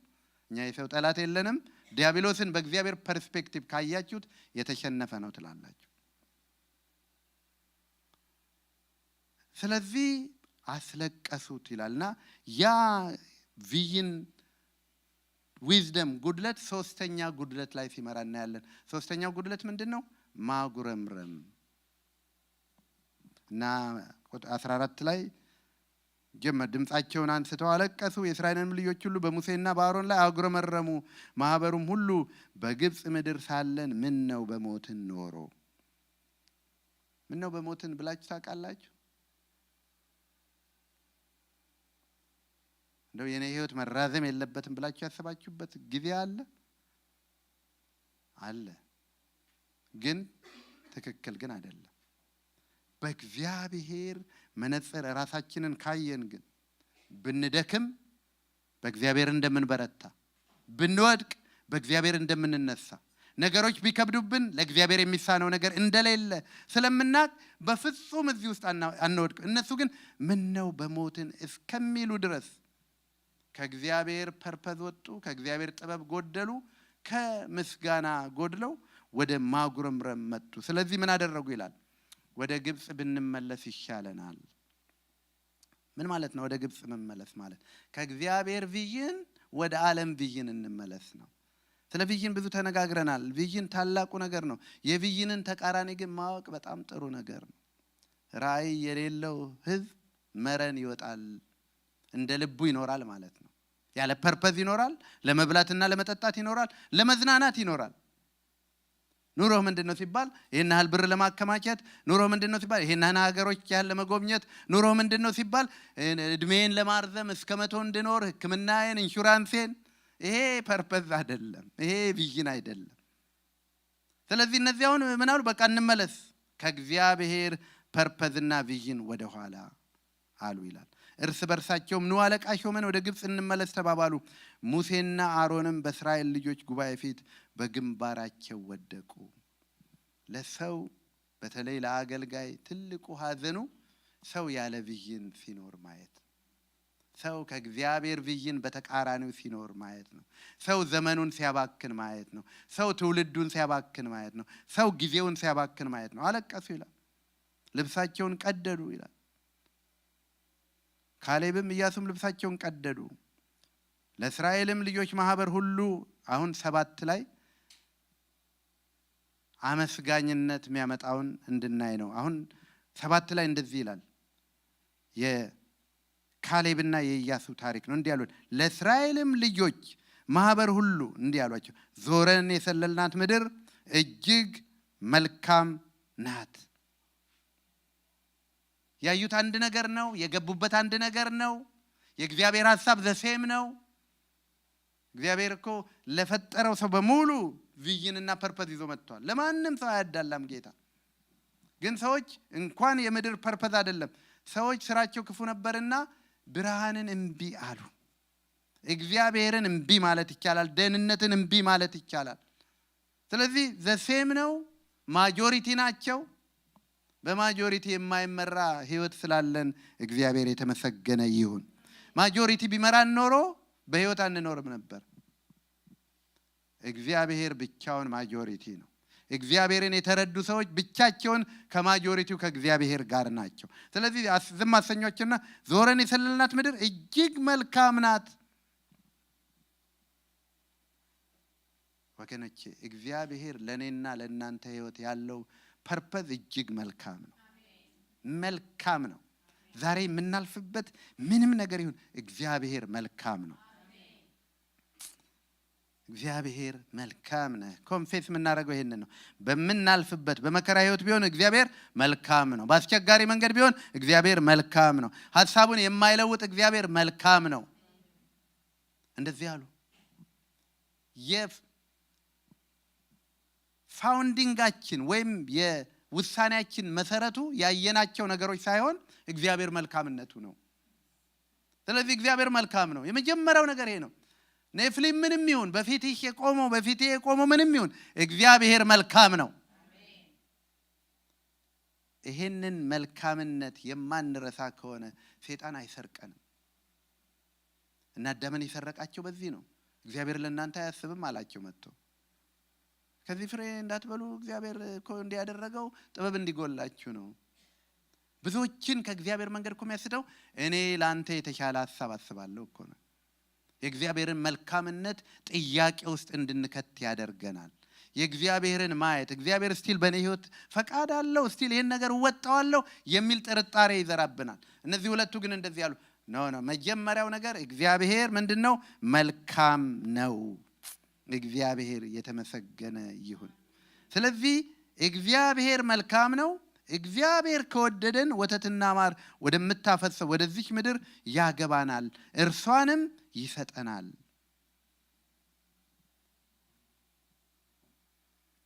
እኛ የሰው ጠላት የለንም። ዲያብሎስን በእግዚአብሔር ፐርስፔክቲቭ ካያችሁት የተሸነፈ ነው ትላላችሁ። ስለዚህ አስለቀሱት ይላልና ያ ቪዥን ዊዝደም ጉድለት ሶስተኛ ጉድለት ላይ ሲመራ እናያለን። ሶስተኛው ጉድለት ምንድነው? ማጉረምረም እና 14 ላይ ጀመር። ድምጻቸውን አንስተው አለቀሱ፣ የእስራኤልንም ልጆች ሁሉ በሙሴና በአሮን ላይ አጉረመረሙ። ማህበሩም ሁሉ በግብጽ ምድር ሳለን ምን ነው በሞትን ኖሮ። ምን ነው በሞትን ብላችሁ ታውቃላችሁ? እንደው የኔ ህይወት መራዘም የለበትም ብላችሁ ያሰባችሁበት ጊዜ አለ አለ። ግን ትክክል ግን አይደለም። በእግዚአብሔር መነጽር ራሳችንን ካየን ግን ብንደክም በእግዚአብሔር እንደምንበረታ፣ ብንወድቅ በእግዚአብሔር እንደምንነሳ፣ ነገሮች ቢከብዱብን ለእግዚአብሔር የሚሳነው ነገር እንደሌለ ስለምናውቅ በፍጹም እዚህ ውስጥ አንወድቅ። እነሱ ግን ምን ነው በሞትን እስከሚሉ ድረስ ከእግዚአብሔር ፐርፐዝ ወጡ፣ ከእግዚአብሔር ጥበብ ጎደሉ፣ ከምስጋና ጎድለው ወደ ማጉረምረም መጡ። ስለዚህ ምን አደረጉ ይላል? ወደ ግብጽ ብንመለስ ይሻለናል። ምን ማለት ነው? ወደ ግብጽ መመለስ ማለት ከእግዚአብሔር ቪዥን ወደ ዓለም ቪዥን እንመለስ ነው። ስለ ቪዥን ብዙ ተነጋግረናል። ቪዥን ታላቁ ነገር ነው። የቪዥንን ተቃራኒ ግን ማወቅ በጣም ጥሩ ነገር ነው። ራእይ የሌለው ህዝብ መረን ይወጣል፣ እንደ ልቡ ይኖራል ማለት ነው። ያለ ፐርፐዝ ይኖራል፣ ለመብላትና ለመጠጣት ይኖራል፣ ለመዝናናት ይኖራል። ኑሮ ምንድነው ሲባል ይሄን ያህል ብር ለማከማቸት፣ ኑሮ ምንድነው ሲባል ይሄን ያህል ሀገሮች ያህል ለመጎብኘት፣ ኑሮ ምንድነው ሲባል እድሜን ለማርዘም እስከ 100 እንድኖር፣ ህክምናዬን፣ ኢንሹራንሴን። ይሄ ፐርፐዝ አይደለም፣ ይሄ ቪዥን አይደለም። ስለዚህ እነዚያውን ምን አሉ? በቃ እንመለስ ከእግዚአብሔር ፐርፐዝና ቪዥን ወደ ኋላ አሉ ይላል። እርስ በርሳቸውም ኑ አለቃ ሾመን ወደ ግብፅ እንመለስ ተባባሉ። ሙሴና አሮንም በእስራኤል ልጆች ጉባኤ ፊት በግንባራቸው ወደቁ። ለሰው በተለይ ለአገልጋይ ትልቁ ሐዘኑ ሰው ያለ ቪዥን ሲኖር ማየት፣ ሰው ከእግዚአብሔር ቪዥን በተቃራኒው ሲኖር ማየት ነው። ሰው ዘመኑን ሲያባክን ማየት ነው። ሰው ትውልዱን ሲያባክን ማየት ነው። ሰው ጊዜውን ሲያባክን ማየት ነው። አለቀሱ ይላል። ልብሳቸውን ቀደዱ ይላል። ካሌብም ኢያሱም ልብሳቸውን ቀደዱ። ለእስራኤልም ልጆች ማህበር ሁሉ አሁን 7 ላይ አመስጋኝነት የሚያመጣውን እንድናይ ነው። አሁን 7 ላይ እንደዚህ ይላል። የካሌብና የኢያሱ ታሪክ ነው። እንዲህ ያሉት ለእስራኤልም ልጆች ማህበር ሁሉ እንዲህ ያሏቸው፣ ዞረን የሰለልናት ምድር እጅግ መልካም ናት። ያዩት አንድ ነገር ነው። የገቡበት አንድ ነገር ነው። የእግዚአብሔር ሐሳብ ዘሴም ነው። እግዚአብሔር እኮ ለፈጠረው ሰው በሙሉ ቪዥንና ፐርፐዝ ይዞ መጥቷል። ለማንም ሰው አያዳላም ጌታ። ግን ሰዎች እንኳን የምድር ፐርፐዝ አይደለም፣ ሰዎች ስራቸው ክፉ ነበርና ብርሃንን እምቢ አሉ። እግዚአብሔርን እምቢ ማለት ይቻላል። ደህንነትን እምቢ ማለት ይቻላል። ስለዚህ ዘሴም ነው። ማጆሪቲ ናቸው። በማጆሪቲ የማይመራ ህይወት ስላለን እግዚአብሔር የተመሰገነ ይሁን። ማጆሪቲ ቢመራን ኖሮ በህይወት አንኖርም ነበር። እግዚአብሔር ብቻውን ማጆሪቲ ነው። እግዚአብሔርን የተረዱ ሰዎች ብቻቸውን ከማጆሪቲው ከእግዚአብሔር ጋር ናቸው። ስለዚህ ዝም አሰኞችና ዞረን የሰለልናት ምድር እጅግ መልካም ናት። ወገኖቼ እግዚአብሔር ለኔና ለእናንተ ህይወት ያለው ፐርፐዝ እጅግ መልካም ነው። መልካም ነው። ዛሬ የምናልፍበት ምንም ነገር ይሁን እግዚአብሔር መልካም ነው። እግዚአብሔር መልካም ነው። ኮንፌስ የምናደርገው ይሄንን ነው። በምናልፍበት በመከራ ህይወት ቢሆን እግዚአብሔር መልካም ነው። በአስቸጋሪ መንገድ ቢሆን እግዚአብሔር መልካም ነው። ሐሳቡን የማይለውጥ እግዚአብሔር መልካም ነው። እንደዚህ አሉ። የፋውንዲንጋችን ወይም የውሳኔያችን መሰረቱ ያየናቸው ነገሮች ሳይሆን እግዚአብሔር መልካምነቱ ነው። ስለዚህ እግዚአብሔር መልካም ነው። የመጀመሪያው ነገር ይሄ ነው። ኔፍሊም ምንም ይሁን በፊቴ የቆመው ምንም ይሁን እግዚአብሔር መልካም ነው። ይሄንን መልካምነት የማንረሳ ከሆነ ሰይጣን አይሰርቀንም። እና አዳምን የሰረቃቸው በዚህ ነው። እግዚአብሔር ለእናንተ አያስብም አላቸው መጥቶ። ከዚህ ፍሬ እንዳትበሉ እግዚአብሔር እኮ እንዲያደረገው ጥበብ እንዲጎላችሁ ነው። ብዙዎችን ከእግዚአብሔር መንገድ እኮ የሚያስደው እኔ ለአንተ የተሻለ ሐሳብ አስባለሁ እኮ ነው። የእግዚአብሔርን መልካምነት ጥያቄ ውስጥ እንድንከት ያደርገናል። የእግዚአብሔርን ማየት እግዚአብሔር ስቲል በእኔ ህይወት ፈቃድ አለው ስቲል ይሄን ነገር ወጣዋለሁ የሚል ጥርጣሬ ይዘራብናል። እነዚህ ሁለቱ ግን እንደዚህ ያሉ ነው። መጀመሪያው ነገር እግዚአብሔር ምንድነው? መልካም ነው። እግዚአብሔር የተመሰገነ ይሁን። ስለዚህ እግዚአብሔር መልካም ነው። እግዚአብሔር ከወደደን ወተትና ማር ወደምታፈሰው ወደዚህ ምድር ያገባናል፣ እርሷንም ይሰጠናል።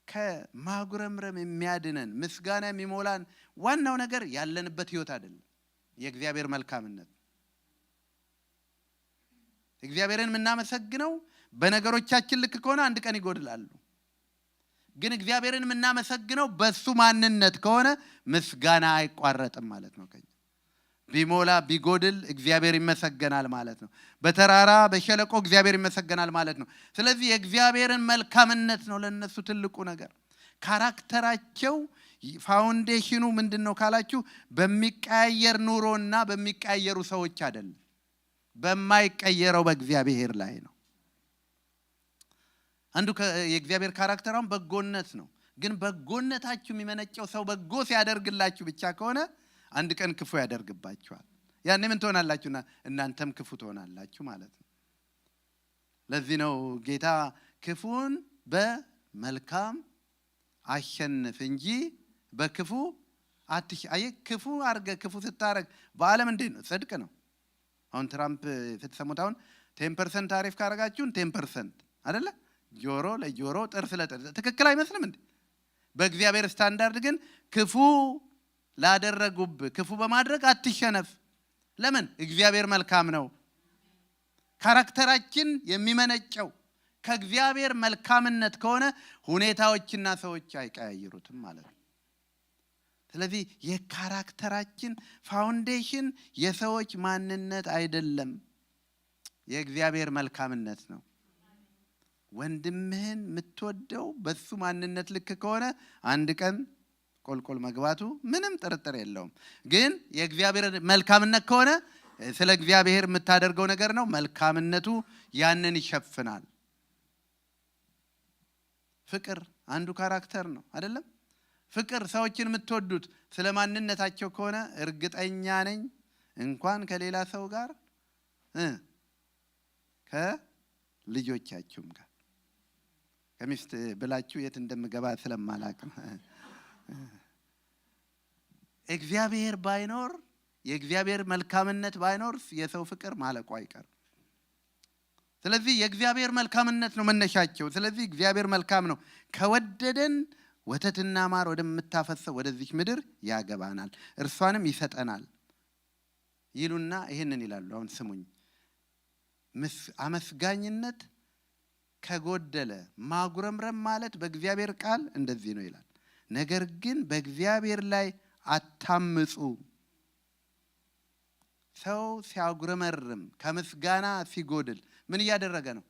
ከማጉረምረም የሚያድነን ምስጋና የሚሞላን ዋናው ነገር ያለንበት ህይወት አይደለም፣ የእግዚአብሔር መልካምነት። እግዚአብሔርን የምናመሰግነው በነገሮቻችን ልክ ከሆነ አንድ ቀን ይጎድላሉ። ግን እግዚአብሔርን የምናመሰግነው በሱ ማንነት ከሆነ ምስጋና አይቋረጥም ማለት ነው። ቢሞላ ቢጎድል እግዚአብሔር ይመሰገናል ማለት ነው። በተራራ በሸለቆ እግዚአብሔር ይመሰገናል ማለት ነው። ስለዚህ የእግዚአብሔርን መልካምነት ነው ለነሱ ትልቁ ነገር። ካራክተራቸው ፋውንዴሽኑ ምንድነው ካላችሁ በሚቀያየር ኑሮና በሚቀያየሩ ሰዎች አይደለም፣ በማይቀየረው በእግዚአብሔር ላይ ነው። አንዱ የእግዚአብሔር ካራክተራም በጎነት ነው። ግን በጎነታችሁ የሚመነጨው ሰው በጎ ሲያደርግላችሁ ብቻ ከሆነ አንድ ቀን ክፉ ያደርግባችኋል። ያኔ ምን ትሆናላችሁና እናንተም ክፉ ትሆናላችሁ ማለት ነው። ለዚህ ነው ጌታ ክፉን በመልካም አሸንፍ እንጂ በክፉ አትሸነፍ። ክፉ አርገ ክፉ ስታረግ በዓለም እንዴት ነው? ጽድቅ ነው። አሁን ትራምፕ ስትሰሙት አሁን 10% ታሪፍ ካረጋችሁን 10% አይደለ? ጆሮ ለጆሮ ጥርስ ለጥርስ ትክክል አይመስልም እንዴ? በእግዚአብሔር ስታንዳርድ ግን ክፉ ላደረጉብ ክፉ በማድረግ አትሸነፍ። ለምን? እግዚአብሔር መልካም ነው። ካራክተራችን የሚመነጨው ከእግዚአብሔር መልካምነት ከሆነ ሁኔታዎችና ሰዎች አይቀያየሩትም ማለት ነው። ስለዚህ የካራክተራችን ፋውንዴሽን የሰዎች ማንነት አይደለም፣ የእግዚአብሔር መልካምነት ነው። ወንድምህን የምትወደው በሱ ማንነት ልክ ከሆነ አንድ ቀን ቆልቆል መግባቱ ምንም ጥርጥር የለውም። ግን የእግዚአብሔር መልካምነት ከሆነ ስለ እግዚአብሔር የምታደርገው ነገር ነው። መልካምነቱ ያንን ይሸፍናል። ፍቅር አንዱ ካራክተር ነው አይደለም? ፍቅር ሰዎችን የምትወዱት ስለ ማንነታቸው ከሆነ እርግጠኛ ነኝ እንኳን ከሌላ ሰው ጋር ከልጆቻችሁም ጋር ከሚስት ብላችሁ የት እንደምገባ ስለማላቅ እግዚአብሔር ባይኖር የእግዚአብሔር መልካምነት ባይኖር የሰው ፍቅር ማለቁ አይቀርም። ስለዚህ የእግዚአብሔር መልካምነት ነው መነሻቸው። ስለዚህ እግዚአብሔር መልካም ነው። ከወደደን ወተትና ማር ወደምታፈሰው ወደዚህ ምድር ያገባናል፣ እርሷንም ይሰጠናል ይሉና ይሄንን ይላሉ። አሁን ስሙኝ። አመስጋኝነት ከጎደለ ማጉረምረም ማለት በእግዚአብሔር ቃል እንደዚህ ነው ይላል። ነገር ግን በእግዚአብሔር ላይ አታምፁ። ሰው ሲያጉረመርም ከምስጋና ሲጎድል ምን እያደረገ ነው?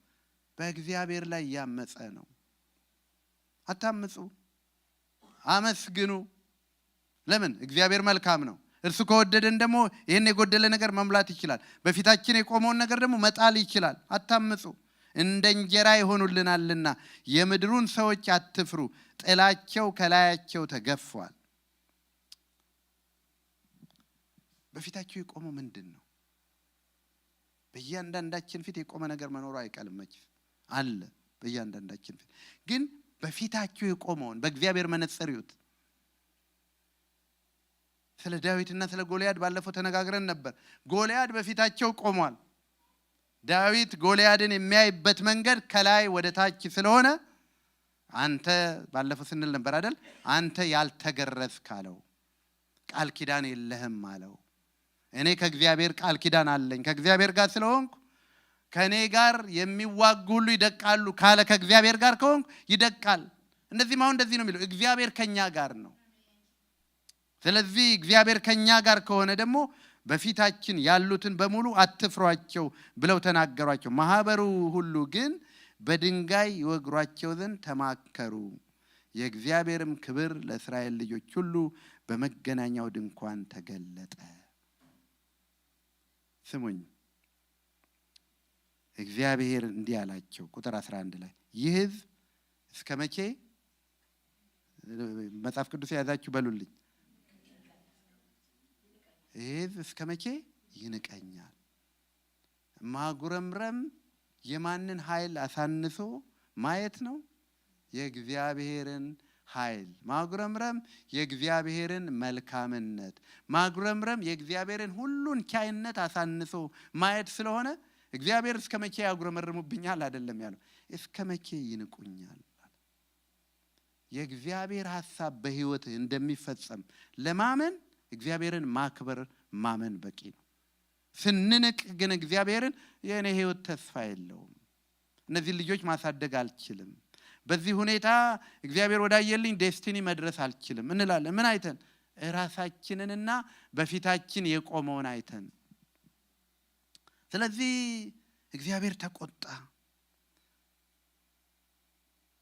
በእግዚአብሔር ላይ ያመፀ ነው። አታምፁ፣ አመስግኑ። ለምን? እግዚአብሔር መልካም ነው። እርሱ ከወደደን ደግሞ ይህን የጎደለ ነገር መሙላት ይችላል። በፊታችን የቆመውን ነገር ደግሞ መጣል ይችላል። አታምፁ፣ እንደ እንጀራ ይሆኑልናልና የምድሩን ሰዎች አትፍሩ፣ ጥላቸው ከላያቸው ተገፏል። በፊታቸው የቆመው ምንድን ነው? በእያንዳንዳችን ፊት የቆመ ነገር መኖሩ አይቀርም አለ። በእያንዳንዳችን ፊት ግን በፊታቸው የቆመውን በእግዚአብሔር መነጽር ይዩት። ስለ ዳዊትና ስለ ጎልያድ ባለፈው ተነጋግረን ነበር። ጎልያድ በፊታቸው ቆሟል። ዳዊት ጎልያድን የሚያይበት መንገድ ከላይ ወደ ታች ስለሆነ አንተ ባለፈው ስንል ነበር አይደል? አንተ ያልተገረዝክ አለው። ቃል ኪዳን የለህም አለው። እኔ ከእግዚአብሔር ቃል ኪዳን አለኝ። ከእግዚአብሔር ጋር ስለሆንኩ ከኔ ጋር የሚዋጉ ሁሉ ይደቃሉ ካለ ከእግዚአብሔር ጋር ከሆንኩ ይደቃል። እንደዚህም አሁን እንደዚህ ነው የሚለው፣ እግዚአብሔር ከኛ ጋር ነው። ስለዚህ እግዚአብሔር ከኛ ጋር ከሆነ ደግሞ በፊታችን ያሉትን በሙሉ አትፍሯቸው ብለው ተናገሯቸው። ማህበሩ ሁሉ ግን በድንጋይ ይወግሯቸው ዘንድ ተማከሩ። የእግዚአብሔርም ክብር ለእስራኤል ልጆች ሁሉ በመገናኛው ድንኳን ተገለጠ። ስሙኝ፣ እግዚአብሔር እንዲህ አላቸው። ቁጥር 11 ላይ ይህ ሕዝብ እስከ መቼ? መጽሐፍ ቅዱስ የያዛችሁ በሉልኝ። ይህ ሕዝብ እስከ መቼ ይንቀኛል? ማጉረምረም የማንን ኃይል አሳንሶ ማየት ነው? የእግዚአብሔርን ኃይል። ማጉረምረም የእግዚአብሔርን መልካምነት፣ ማጉረምረም የእግዚአብሔርን ሁሉን ቻይነት አሳንሶ ማየት ስለሆነ እግዚአብሔር እስከ መቼ ያጉረመርሙብኛል አይደለም ያለው፣ እስከ መቼ ይንቁኛል። የእግዚአብሔር ሐሳብ በህይወትህ እንደሚፈጸም ለማመን እግዚአብሔርን ማክበር ማመን በቂ ነው። ስንንቅ ግን እግዚአብሔርን የኔ ህይወት ተስፋ የለውም፣ እነዚህ ልጆች ማሳደግ አልችልም፣ በዚህ ሁኔታ እግዚአብሔር ወዳየልኝ ዴስቲኒ መድረስ አልችልም እንላለን። ምን አይተን? ራሳችንንና በፊታችን የቆመውን አይተን። ስለዚህ እግዚአብሔር ተቆጣ።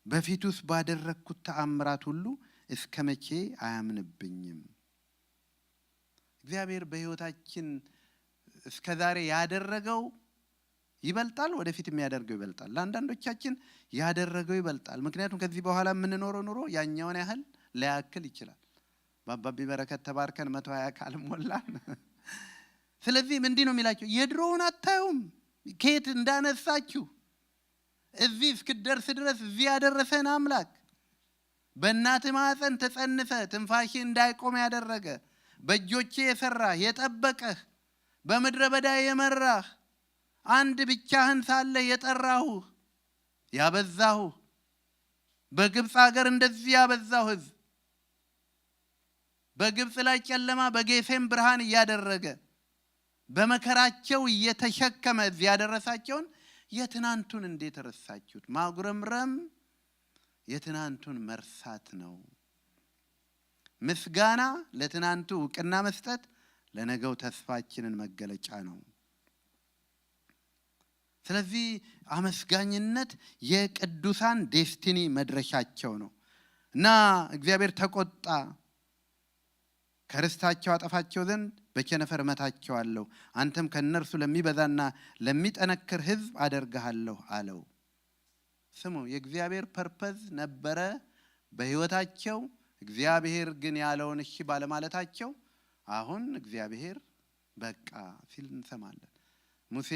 በፊቱስ ባደረግኩት ተአምራት ሁሉ እስከ መቼ አያምንብኝም? እግዚአብሔር በህይወታችን እስከዛሬ ያደረገው ይበልጣል፣ ወደፊት የሚያደርገው ይበልጣል። ለአንዳንዶቻችን ያደረገው ይበልጣል። ምክንያቱም ከዚህ በኋላ የምንኖረው ኑሮ ያኛውን ያህል ላያክል ይችላል። በአባቢ በረከት ተባርከን 120 ካልሞላን። ስለዚህ እንዲህ ነው የሚላቸው፣ የድሮውን አታዩም? ከየት እንዳነሳችሁ እዚህ እስክደርስ ድረስ እዚህ ያደረሰን አምላክ፣ በእናትህ ማህፀን ተጸንሰ ትንፋሽ እንዳይቆም ያደረገ፣ በእጆቼ የሰራህ የጠበቀህ፣ በምድረ በዳ የመራህ፣ አንድ ብቻህን ሳለ የጠራሁህ ያበዛሁህ፣ በግብፅ ሀገር እንደዚህ ያበዛሁ ህዝብ፣ በግብፅ ላይ ጨለማ በጌሴም ብርሃን እያደረገ በመከራቸው እየተሸከመ እዚህ ያደረሳቸውን የትናንቱን እንዴት ረሳችሁት? ማጉረምረም የትናንቱን መርሳት ነው። ምስጋና ለትናንቱ ዕውቅና መስጠት ለነገው ተስፋችንን መገለጫ ነው። ስለዚህ አመስጋኝነት የቅዱሳን ዴስቲኒ መድረሻቸው ነው እና እግዚአብሔር ተቆጣ፣ ከርስታቸው አጠፋቸው ዘንድ በቸነፈር እመታቸዋለሁ፣ አንተም ከነርሱ ለሚበዛና ለሚጠነክር ሕዝብ አደርግሃለሁ አለው። ስሙ፣ የእግዚአብሔር ፐርፐዝ ነበረ በሕይወታቸው። እግዚአብሔር ግን ያለውን እሺ ባለማለታቸው አሁን እግዚአብሔር በቃ ሲል እንሰማለን። ሙሴ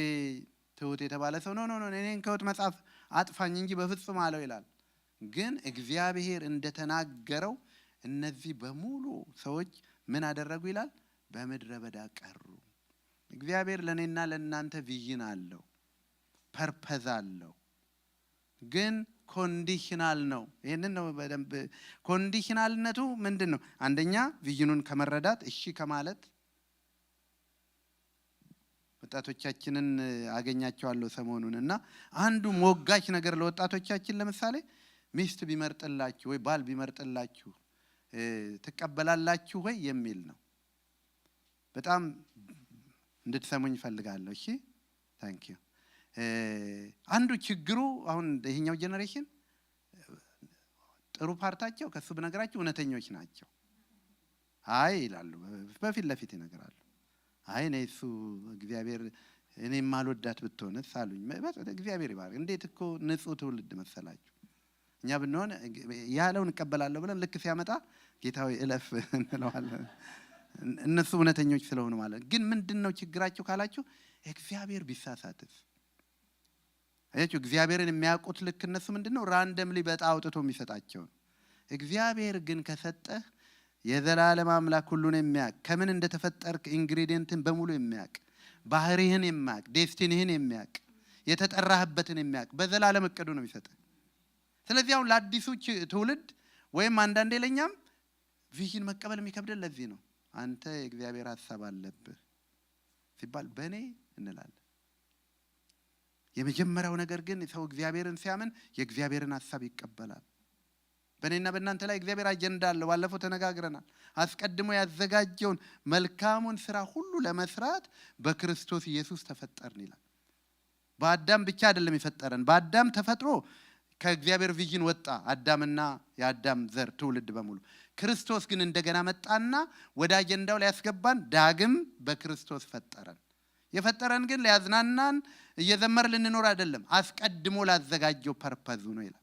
ትሁት የተባለ ሰው ነው እኔን ከሕይወት መጽሐፍ አጥፋኝ እንጂ በፍጹም አለው ይላል። ግን እግዚአብሔር እንደተናገረው እነዚህ በሙሉ ሰዎች ምን አደረጉ ይላል? በምድረ በዳ ቀሩ። እግዚአብሔር ለኔና ለእናንተ ቪዥን አለው፣ ፐርፐዝ አለው። ግን ኮንዲሽናል ነው። ይሄንን ነው በደንብ ኮንዲሽናልነቱ ምንድነው? አንደኛ ቪዥኑን ከመረዳት እሺ ከማለት። ወጣቶቻችንን አገኛቸዋለሁ ሰሞኑን እና አንዱ ሞጋች ነገር ለወጣቶቻችን ለምሳሌ ሚስት ቢመርጥላችሁ ወይ ባል ቢመርጥላችሁ ትቀበላላችሁ ወይ የሚል ነው። በጣም እንድትሰሙኝ ፈልጋለሁ። እሺ ታንክ ዩ። አንዱ ችግሩ አሁን ይሄኛው ጄነሬሽን ጥሩ ፓርታቸው ከሱ በነገራችሁ እውነተኞች ናቸው። አይ ይላሉ፣ በፊት ለፊት ይነግራሉ። አይ ነው እሱ እግዚአብሔር እኔም ማልወዳት ብትሆንስ አሉኝ። እግዚአብሔር ይባርክ። እንዴት እኮ ንጹህ ትውልድ መሰላችሁ። እኛ ብንሆን ያለውን እቀበላለሁ ብለን ልክ ሲያመጣ ጌታዊ እለፍ እንለዋለን። እነሱ እውነተኞች ስለሆኑ ማለት። ግን ምንድነው ችግራቸው ካላችሁ እግዚአብሔር ቢሳሳትስ? አያችሁ፣ እግዚአብሔርን የሚያውቁት ልክ እነሱ ምንድነው ራንደምሊ በጣ አውጥቶ የሚሰጣቸው። እግዚአብሔር ግን ከሰጠህ የዘላለም አምላክ ሁሉን የሚያውቅ ከምን እንደተፈጠርክ ኢንግሪዲየንትን በሙሉ የሚያውቅ ባህሪህን የሚያውቅ ዴስቲኒህን የሚያውቅ የተጠራህበትን የሚያውቅ በዘላለም እቅዱ ነው የሚሰጥህ። ስለዚህ አሁን ለአዲሱ ትውልድ ወይም አንዳንዴ ለኛም ቪዥን መቀበል የሚከብደን ለዚህ ነው። አንተ የእግዚአብሔር ሐሳብ አለብህ ሲባል በእኔ እንላለን። የመጀመሪያው ነገር ግን ሰው እግዚአብሔርን ሲያምን የእግዚአብሔርን ሐሳብ ይቀበላል። በእኔና በእናንተ ላይ እግዚአብሔር አጀንዳ አለው። ባለፈው ተነጋግረናል። አስቀድሞ ያዘጋጀውን መልካሙን ስራ ሁሉ ለመስራት በክርስቶስ ኢየሱስ ተፈጠርን ይላል። በአዳም ብቻ አይደለም የፈጠረን። በአዳም ተፈጥሮ ከእግዚአብሔር ቪዥን ወጣ አዳምና የአዳም ዘር ትውልድ በሙሉ። ክርስቶስ ግን እንደገና መጣና ወደ አጀንዳው ላይ ያስገባን ዳግም በክርስቶስ ፈጠረን። የፈጠረን ግን ሊያዝናናን እየዘመር ልንኖር አይደለም፣ አስቀድሞ ላዘጋጀው ፐርፐዙ ነው ይላል።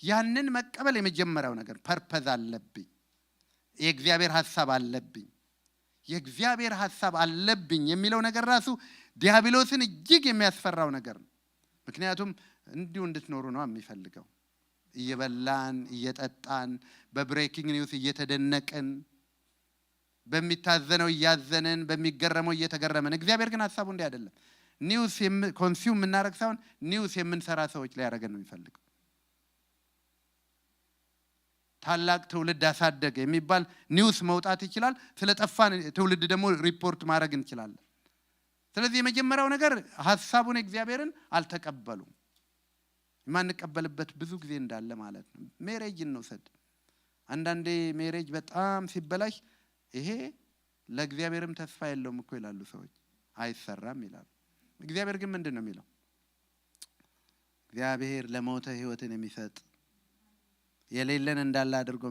ያንን መቀበል የመጀመሪያው ነገር። ፐርፐዝ አለብኝ፣ የእግዚአብሔር ሐሳብ አለብኝ። የእግዚአብሔር ሐሳብ አለብኝ የሚለው ነገር ራሱ ዲያብሎስን እጅግ የሚያስፈራው ነገር ነው። ምክንያቱም እንዲሁ እንድትኖሩ ነው የሚፈልገው። እየበላን እየጠጣን በብሬኪንግ ኒውስ እየተደነቅን በሚታዘነው እያዘንን በሚገረመው እየተገረመን። እግዚአብሔር ግን ሐሳቡ እንዲህ አይደለም። ኒውስ ኮንሱም የምናደርግ ሳይሆን ኒውስ የምንሰራ ሰዎች ላይ ያደረገን ነው የሚፈልገው። ታላቅ ትውልድ አሳደገ የሚባል ኒውስ መውጣት ይችላል። ስለጠፋን ትውልድ ደግሞ ሪፖርት ማድረግ እንችላለን። ስለዚህ የመጀመሪያው ነገር ሐሳቡን እግዚአብሔርን አልተቀበሉም። የማንቀበልበት ብዙ ጊዜ እንዳለ ማለት ነው። ሜሬጅ እንውሰድ። አንዳንዴ ሜሬጅ በጣም ሲበላሽ ይሄ ለእግዚአብሔርም ተስፋ የለውም እኮ ይላሉ ሰዎች፣ አይሰራም ይላሉ። እግዚአብሔር ግን ምንድን ነው የሚለው? እግዚአብሔር ለሞተ ሕይወትን የሚሰጥ የሌለን እንዳለ አድርጎ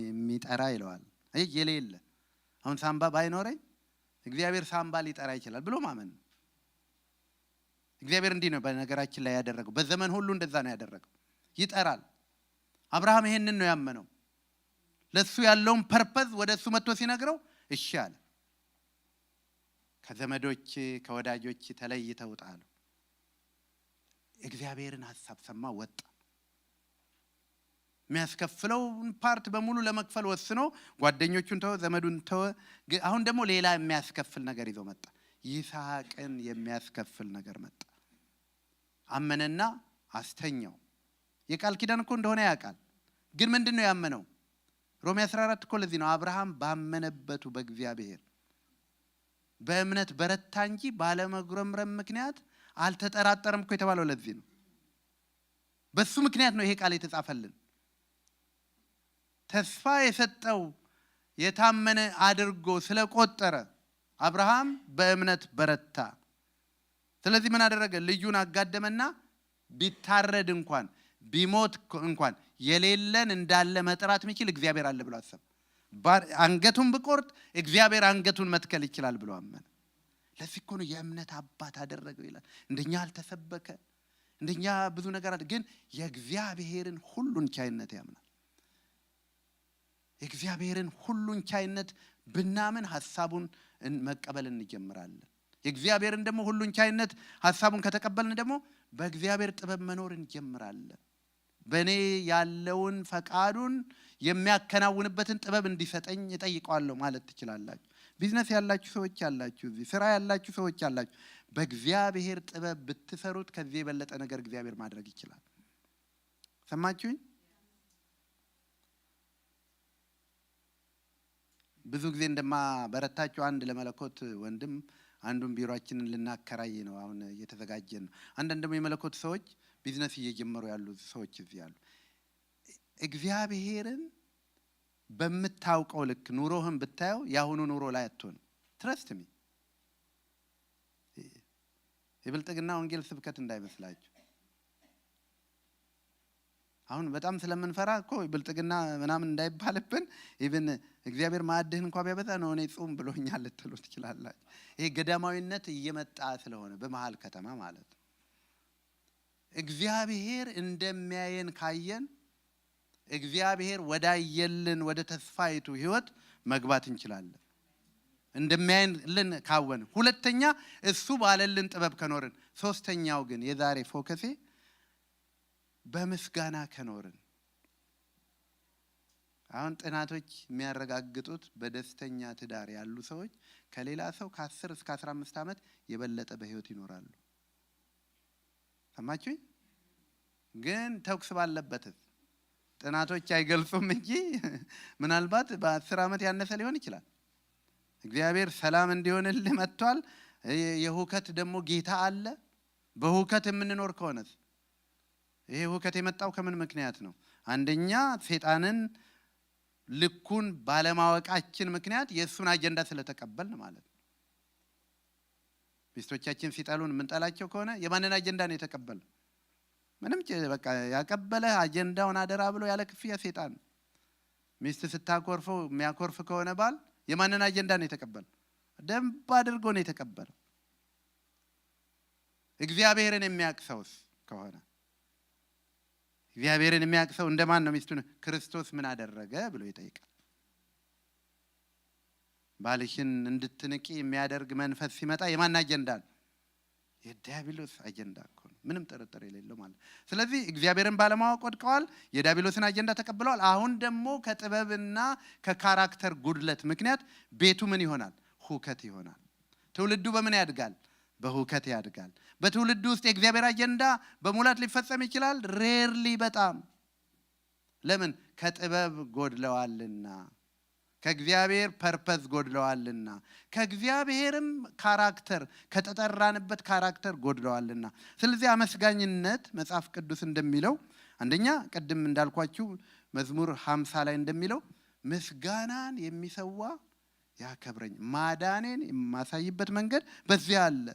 የሚጠራ ይለዋል። አይ የሌለ አሁን ሳምባ ባይኖረኝ እግዚአብሔር ሳምባ ሊጠራ ይችላል ብሎ ማመን ነው። እግዚአብሔር እንዲህ ነው በነገራችን ላይ ያደረገው። በዘመን ሁሉ እንደዛ ነው ያደረገው። ይጠራል። አብርሃም ይሄንን ነው ያመነው። ለሱ ያለውን ፐርፐዝ ወደ እሱ መጥቶ ሲነግረው እሺ አለ። ከዘመዶች ከወዳጆች ተለይተው ጣሉ። እግዚአብሔርን ሐሳብ ሰማ፣ ወጣ። የሚያስከፍለውን ፓርት በሙሉ ለመክፈል ወስኖ ጓደኞቹን ተወ፣ ዘመዱን ተወ። አሁን ደግሞ ሌላ የሚያስከፍል ነገር ይዞ መጣ። ይስሐቅን የሚያስከፍል ነገር መጣ። አመነና አስተኛው። የቃል ኪዳን እኮ እንደሆነ ያውቃል። ግን ምንድነው ያመነው? ሮሜ 14 እኮ ለዚህ ነው አብርሃም ባመነበቱ በእግዚአብሔር በእምነት በረታ እንጂ ባለመጉረምረም ምክንያት አልተጠራጠረም እኮ የተባለው ለዚህ ነው። በሱ ምክንያት ነው ይሄ ቃል የተጻፈልን። ተስፋ የሰጠው የታመነ አድርጎ ስለቆጠረ አብርሃም በእምነት በረታ። ስለዚህ ምን አደረገ? ልጁን አጋደመና ቢታረድ እንኳን ቢሞት እንኳን የሌለን እንዳለ መጥራት የሚችል እግዚአብሔር አለ ብሎ አሰበ። አንገቱን ብቆርጥ እግዚአብሔር አንገቱን መትከል ይችላል ብሎ አመነ። ለዚህ እኮ ነው የእምነት አባት አደረገው ይላል። እንደኛ አልተሰበከ፣ እንደኛ ብዙ ነገር አለ፣ ግን የእግዚአብሔርን ሁሉን ቻይነት ያምናል። የእግዚአብሔርን ሁሉን ቻይነት ብናምን ሐሳቡን መቀበል እንጀምራለን። የእግዚአብሔርን ደግሞ ሁሉን ቻይነት ሐሳቡን ከተቀበልን ደግሞ በእግዚአብሔር ጥበብ መኖር እንጀምራለን። በእኔ ያለውን ፈቃዱን የሚያከናውንበትን ጥበብ እንዲሰጠኝ እጠይቀዋለሁ ማለት ትችላላችሁ። ቢዝነስ ያላችሁ ሰዎች አላችሁ፣ እዚህ ስራ ያላችሁ ሰዎች አላችሁ። በእግዚአብሔር ጥበብ ብትሰሩት ከዚህ የበለጠ ነገር እግዚአብሔር ማድረግ ይችላል። ሰማችሁኝ? ብዙ ጊዜ እንደማበረታችሁ አንድ ለመለኮት ወንድም አንዱን ቢሮአችንን ልናከራይ ነው፣ አሁን እየተዘጋጀን ነው። አንዳንድ ደግሞ የመለኮት ሰዎች ቢዝነስ እየጀመሩ ያሉ ሰዎች እዚህ አሉ። እግዚአብሔርን በምታውቀው ልክ ኑሮህን ብታየው ያሁኑ ኑሮ ላይ አትሆንም። ትረስት ሚ የብልጥግና ወንጌል ስብከት እንዳይመስላችሁ። አሁን በጣም ስለምንፈራ እኮ ብልጥግና ምናምን እንዳይባልብን ኢቭን እግዚአብሔር ማዕድህን እንኳን ቢያበዛ ነው እኔ ጾም ብሎኛል ልትሉ ትችላላችሁ። ይሄ ገዳማዊነት እየመጣ ስለሆነ በመሃል ከተማ ማለት ነው። እግዚአብሔር እንደሚያየን ካየን እግዚአብሔር ወዳየልን ወደ ተስፋይቱ ህይወት መግባት እንችላለን። እንደሚያየልን ካወን፣ ሁለተኛ እሱ ባለልን ጥበብ ከኖርን፣ ሶስተኛው ግን የዛሬ ፎከሴ በምስጋና ከኖርን። አሁን ጥናቶች የሚያረጋግጡት በደስተኛ ትዳር ያሉ ሰዎች ከሌላ ሰው ከ10 እስከ 15 ዓመት የበለጠ በህይወት ይኖራሉ። ሰማችሁኝ? ግን ተኩስ ባለበት ጥናቶች አይገልጹም እንጂ ምናልባት በ10 ዓመት ያነሰ ሊሆን ይችላል። እግዚአብሔር ሰላም እንዲሆንልህ መጥቷል። የሁከት ደግሞ ጌታ አለ። በሁከት የምንኖር ከሆነስ ይሄ ሁከት የመጣው ከምን ምክንያት ነው? አንደኛ ሰይጣንን ልኩን ባለማወቃችን ምክንያት የእሱን አጀንዳ ስለተቀበልን ማለት ነው። ሚስቶቻችን ሲጠሉን የምንጠላቸው ከሆነ የማንን አጀንዳ ነው የተቀበልን? ምንም በቃ ያቀበለ አጀንዳውን አደራ ብሎ ያለ ክፍያ ሰይጣን። ሚስት ስታኮርፈው የሚያኮርፍ ከሆነ ባል የማንን አጀንዳ ነው የተቀበለው? ደንብ አድርጎ ነው የተቀበለው። እግዚአብሔርን የሚያቅሰውስ ከሆነ እግዚአብሔርን የሚያቅሰው እንደማን ነው? ሚስቱን ክርስቶስ ምን አደረገ ብሎ ይጠይቃል። ባልሽን እንድትንቂ የሚያደርግ መንፈስ ሲመጣ የማን አጀንዳ ነው? የዲያብሎስ አጀንዳ እኮ ነው። ምንም ጥርጥር የሌለው ማለት። ስለዚህ እግዚአብሔርን ባለማወቅ ወድቀዋል፣ የዲያብሎስን አጀንዳ ተቀብለዋል። አሁን ደግሞ ከጥበብና ከካራክተር ጉድለት ምክንያት ቤቱ ምን ይሆናል? ሁከት ይሆናል። ትውልዱ በምን ያድጋል? በሁከት ያድጋል። በትውልዱ ውስጥ የእግዚአብሔር አጀንዳ በሙላት ሊፈጸም ይችላል? ሬርሊ በጣም። ለምን? ከጥበብ ጎድለዋልና፣ ከእግዚአብሔር ፐርፐዝ ጎድለዋልና፣ ከእግዚአብሔርም ካራክተር ከተጠራንበት ካራክተር ጎድለዋልና። ስለዚህ አመስጋኝነት መጽሐፍ ቅዱስ እንደሚለው አንደኛ ቅድም እንዳልኳችሁ መዝሙር 50 ላይ እንደሚለው ምስጋናን የሚሰዋ ያከብረኝ፣ ማዳኔን የማሳይበት መንገድ በዚያ አለ።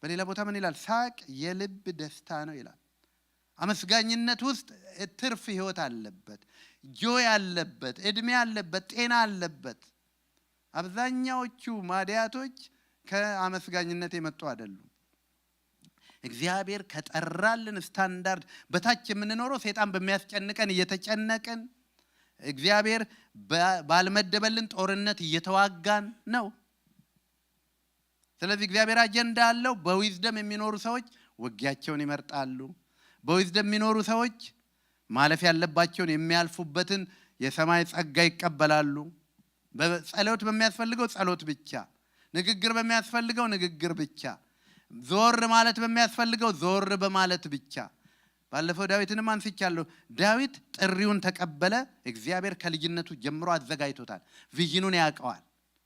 በሌላ ቦታ ምን ይላል? ሳቅ የልብ ደስታ ነው ይላል። አመስጋኝነት ውስጥ ትርፍ ህይወት አለበት፣ ጆይ አለበት፣ እድሜ አለበት፣ ጤና አለበት። አብዛኛዎቹ ማዲያቶች ከአመስጋኝነት የመጡ አይደሉም። እግዚአብሔር ከጠራልን ስታንዳርድ በታች የምንኖረው ሰይጣን በሚያስጨንቀን እየተጨነቀን፣ እግዚአብሔር ባልመደበልን ጦርነት እየተዋጋን ነው። ስለዚህ እግዚአብሔር አጀንዳ አለው። በዊዝደም የሚኖሩ ሰዎች ውጊያቸውን ይመርጣሉ። በዊዝደም የሚኖሩ ሰዎች ማለፍ ያለባቸውን የሚያልፉበትን የሰማይ ጸጋ ይቀበላሉ። በጸሎት በሚያስፈልገው ጸሎት ብቻ፣ ንግግር በሚያስፈልገው ንግግር ብቻ፣ ዞር ማለት በሚያስፈልገው ዞር በማለት ብቻ። ባለፈው ዳዊትንም አንስቻለሁ። ዳዊት ጥሪውን ተቀበለ። እግዚአብሔር ከልጅነቱ ጀምሮ አዘጋጅቶታል። ቪዥኑን ያውቀዋል።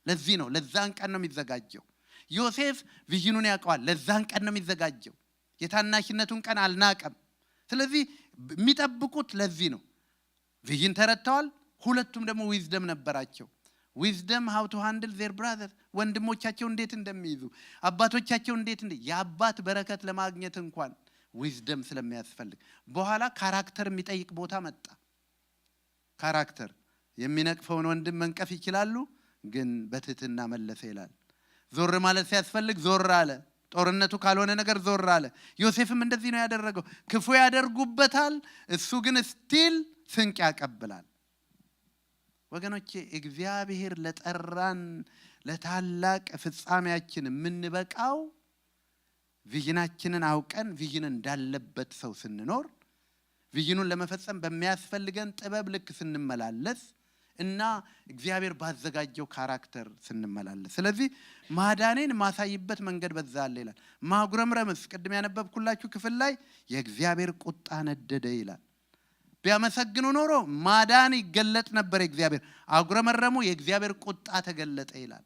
ለዚህ ነው ለዛን ቀን ነው የሚዘጋጀው። ዮሴፍ ቪዥኑን ያውቀዋል። ለዛን ቀን ነው የሚዘጋጀው። የታናሽነቱን ቀን አልናቀም። ስለዚህ የሚጠብቁት ለዚህ ነው። ቪዥን ተረድተዋል። ሁለቱም ደግሞ ዊዝደም ነበራቸው። ዊዝደም how to handle their brothers ወንድሞቻቸው እንዴት እንደሚይዙ አባቶቻቸው እንዴት የአባት በረከት ለማግኘት እንኳን ዊዝደም ስለሚያስፈልግ በኋላ ካራክተር የሚጠይቅ ቦታ መጣ። ካራክተር የሚነቅፈውን ወንድም መንቀፍ ይችላሉ፣ ግን በትህትና መለሰ ይላል። ዞር ማለት ሲያስፈልግ ዞር አለ። ጦርነቱ ካልሆነ ነገር ዞር አለ። ዮሴፍም እንደዚህ ነው ያደረገው። ክፉ ያደርጉበታል፣ እሱ ግን ስቲል ስንቅ ያቀብላል። ወገኖቼ እግዚአብሔር ለጠራን ለታላቅ ፍጻሜያችን የምንበቃው ቪዥናችንን አውቀን ቪዥን እንዳለበት ሰው ስንኖር፣ ቪዥኑን ለመፈጸም በሚያስፈልገን ጥበብ ልክ ስንመላለስ እና እግዚአብሔር ባዘጋጀው ካራክተር ስንመላለስ። ስለዚህ ማዳኔን ማሳይበት መንገድ በዛ አለ ይላል። ማጉረምረምስ ቅድም ያነበብኩላችሁ ክፍል ላይ የእግዚአብሔር ቁጣ ነደደ ይላል። ቢያመሰግኑ ኖሮ ማዳን ይገለጥ ነበር። እግዚአብሔር አጉረመረሙ፣ የእግዚአብሔር ቁጣ ተገለጠ ይላል።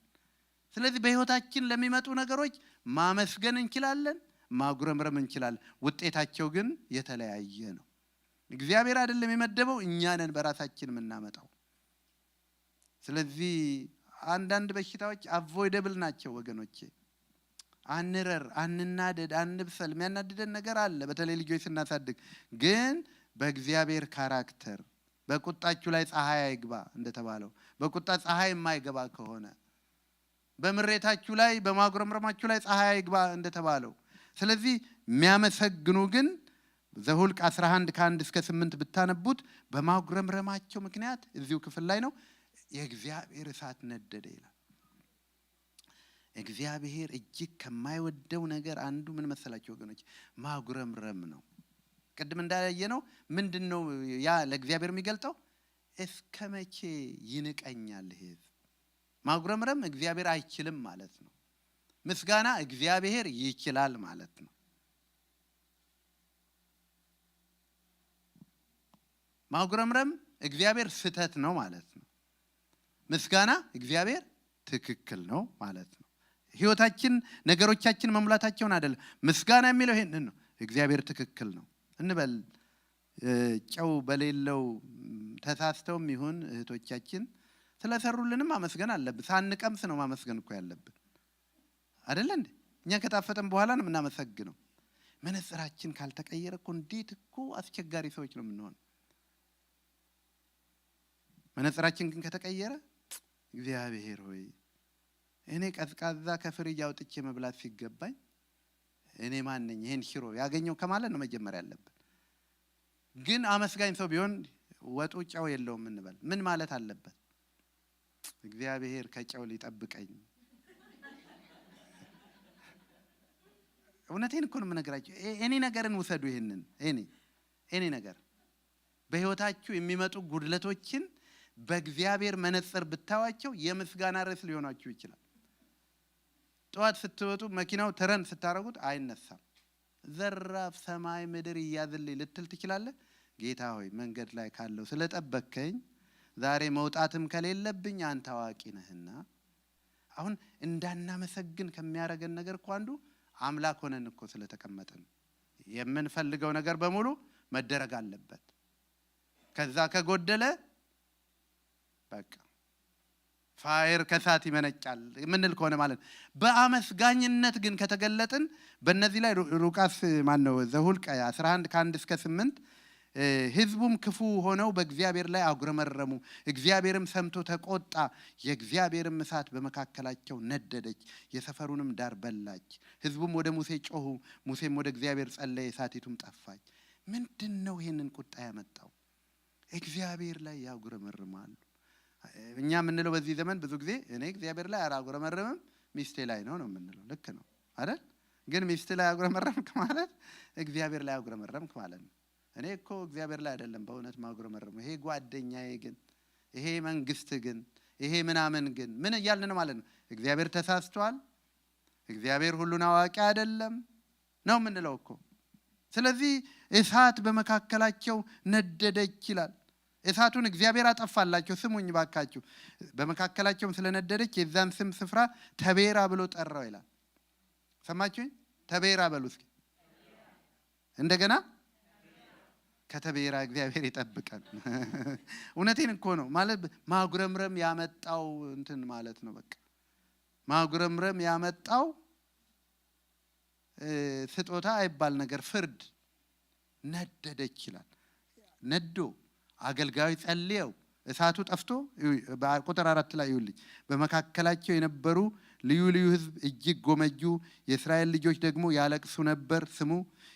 ስለዚህ በህይወታችን ለሚመጡ ነገሮች ማመስገን እንችላለን፣ ማጉረምረም እንችላለን። ውጤታቸው ግን የተለያየ ነው። እግዚአብሔር አይደለም የመደበው፣ እኛ ነን በራሳችን የምናመጣው። ስለዚህ አንዳንድ በሽታዎች አቮይደብል ናቸው ወገኖቼ። አንረር፣ አንናደድ፣ አንብሰል። የሚያናድደን ነገር አለ፣ በተለይ ልጆች ስናሳድግ። ግን በእግዚአብሔር ካራክተር በቁጣችሁ ላይ ፀሐይ አይግባ እንደተባለው በቁጣ ፀሐይ የማይገባ ከሆነ በምሬታችሁ ላይ በማጉረምረማችሁ ላይ ፀሐይ አይግባ እንደተባለው። ስለዚህ የሚያመሰግኑ ግን ዘሁልቅ 11 ከ1 እስከ 8 ብታነቡት በማጉረምረማቸው ምክንያት እዚሁ ክፍል ላይ ነው የእግዚአብሔር እሳት ነደደ ይላል። እግዚአብሔር እጅግ ከማይወደው ነገር አንዱ ምን መሰላችሁ ወገኖች? ማጉረምረም ነው። ቅድም እንዳያየነው ምንድነው ያ ለእግዚአብሔር የሚገልጠው? እስከ መቼ ይንቀኛል ህዝብ? ማጉረምረም እግዚአብሔር አይችልም ማለት ነው። ምስጋና እግዚአብሔር ይችላል ማለት ነው። ማጉረምረም እግዚአብሔር ስተት ነው ማለት ነው። ምስጋና እግዚአብሔር ትክክል ነው ማለት ነው። ህይወታችን ነገሮቻችን መሙላታቸውን አይደለም። ምስጋና የሚለው ይሄንን ነው። እግዚአብሔር ትክክል ነው እንበል። ጨው በሌለው ተሳስተውም ይሁን እህቶቻችን ስለሰሩልንም ማመስገን አለብን። ሳንቀምስ ነው ማመስገን እኮ ያለብን አይደል እንዴ? እኛ ከጣፈጠን በኋላ ነው የምናመሰግነው። መነጽራችን ካልተቀየረ እኮ እንዴት እኮ አስቸጋሪ ሰዎች ነው የምንሆነው። መነጽራችን ግን ከተቀየረ እግዚአብሔር ሆይ እኔ ቀዝቃዛ ከፍሪጅ አውጥቼ መብላት ሲገባኝ እኔ ማን ነኝ ይሄን ሽሮ ያገኘው ከማለት ነው መጀመሪያ ያለብን። ግን አመስጋኝ ሰው ቢሆን ወጡ ጨው የለውም እንበል ምን ማለት አለበት? እግዚአብሔር ከጨው ሊጠብቀኝ። እውነቴን እኮ ነው የምነግራችሁ። እኔ ነገርን ውሰዱ። ይሄንን እኔ ነገር በህይወታችሁ የሚመጡ ጉድለቶችን በእግዚአብሔር መነጽር ብታዋቸው የምስጋና ርዕስ ሊሆናችሁ ይችላል። ጠዋት ስትወጡ መኪናው ተረን ስታረጉት አይነሳም። ዘራፍ ሰማይ ምድር ይያዝልኝ ልትል ትችላለህ። ጌታ ሆይ መንገድ ላይ ካለው ስለጠበከኝ ዛሬ መውጣትም ከሌለብኝ አንተ አዋቂ ነህና። አሁን እንዳናመሰግን ከሚያረገን ነገር እኮ አንዱ አምላክ ሆነን እኮ ስለተቀመጠን የምንፈልገው ነገር በሙሉ መደረግ አለበት። ከዛ ከጎደለ በቃ ፋየር ከሳት ይመነጫል ምንል ከሆነ ማለት ነው። በአመስጋኝነት ግን ከተገለጥን በእነዚህ ላይ ሉቃስ ማነው ዘሁልቅ 11 ከ1 እስከ 8 ህዝቡም ክፉ ሆነው በእግዚአብሔር ላይ አጉረመረሙ፣ እግዚአብሔርም ሰምቶ ተቆጣ፣ የእግዚአብሔርም እሳት በመካከላቸው ነደደች፣ የሰፈሩንም ዳር በላች። ህዝቡም ወደ ሙሴ ጮሁ፣ ሙሴም ወደ እግዚአብሔር ጸለየ፣ እሳቲቱም ጠፋች። ምንድነው ይሄንን ቁጣ ያመጣው? እግዚአብሔር ላይ ያጉረመርማሉ። እኛ የምንለው በዚህ ዘመን ብዙ ጊዜ እኔ እግዚአብሔር ላይ አላጉረመርምም ሚስቴ ላይ ነው የምንለው። ልክ ነው አይደል? ግን ሚስቴ ላይ አጉረመረምክ ማለት እግዚአብሔር ላይ አጉረመረምክ ማለት ነው። እኔ እኮ እግዚአብሔር ላይ አይደለም በእውነት ማጉረመረም። ይሄ ጓደኛዬ ግን፣ ይሄ መንግስት ግን፣ ይሄ ምናምን ግን ምን እያልን ነው ማለት ነው? እግዚአብሔር ተሳስቷል፣ እግዚአብሔር ሁሉን አዋቂ አይደለም ነው የምንለው እኮ። ስለዚህ እሳት በመካከላቸው ነደደች ይላል። እሳቱን እግዚአብሔር አጠፋላቸው። ስሙኝ ባካችሁ። በመካከላቸውም ስለነደደች የዛን ስም ስፍራ ተቤራ ብሎ ጠራው ይላል። ሰማችሁኝ? ተቤራ በሉ እስኪ እንደገና። ከተቤራ እግዚአብሔር ይጠብቀን። እውነቴን እኮ ነው። ማለት ማጉረምረም ያመጣው እንትን ማለት ነው። በቃ ማጉረምረም ያመጣው ስጦታ አይባል ነገር ፍርድ ነደደች ይላል። ነዶ አገልጋዩ ጸልየው እሳቱ ጠፍቶ ቁጥር 4 ላይ ይውልኝ በመካከላቸው የነበሩ ልዩ ልዩ ሕዝብ እጅግ ጎመጁ። የእስራኤል ልጆች ደግሞ ያለቅሱ ነበር። ስሙ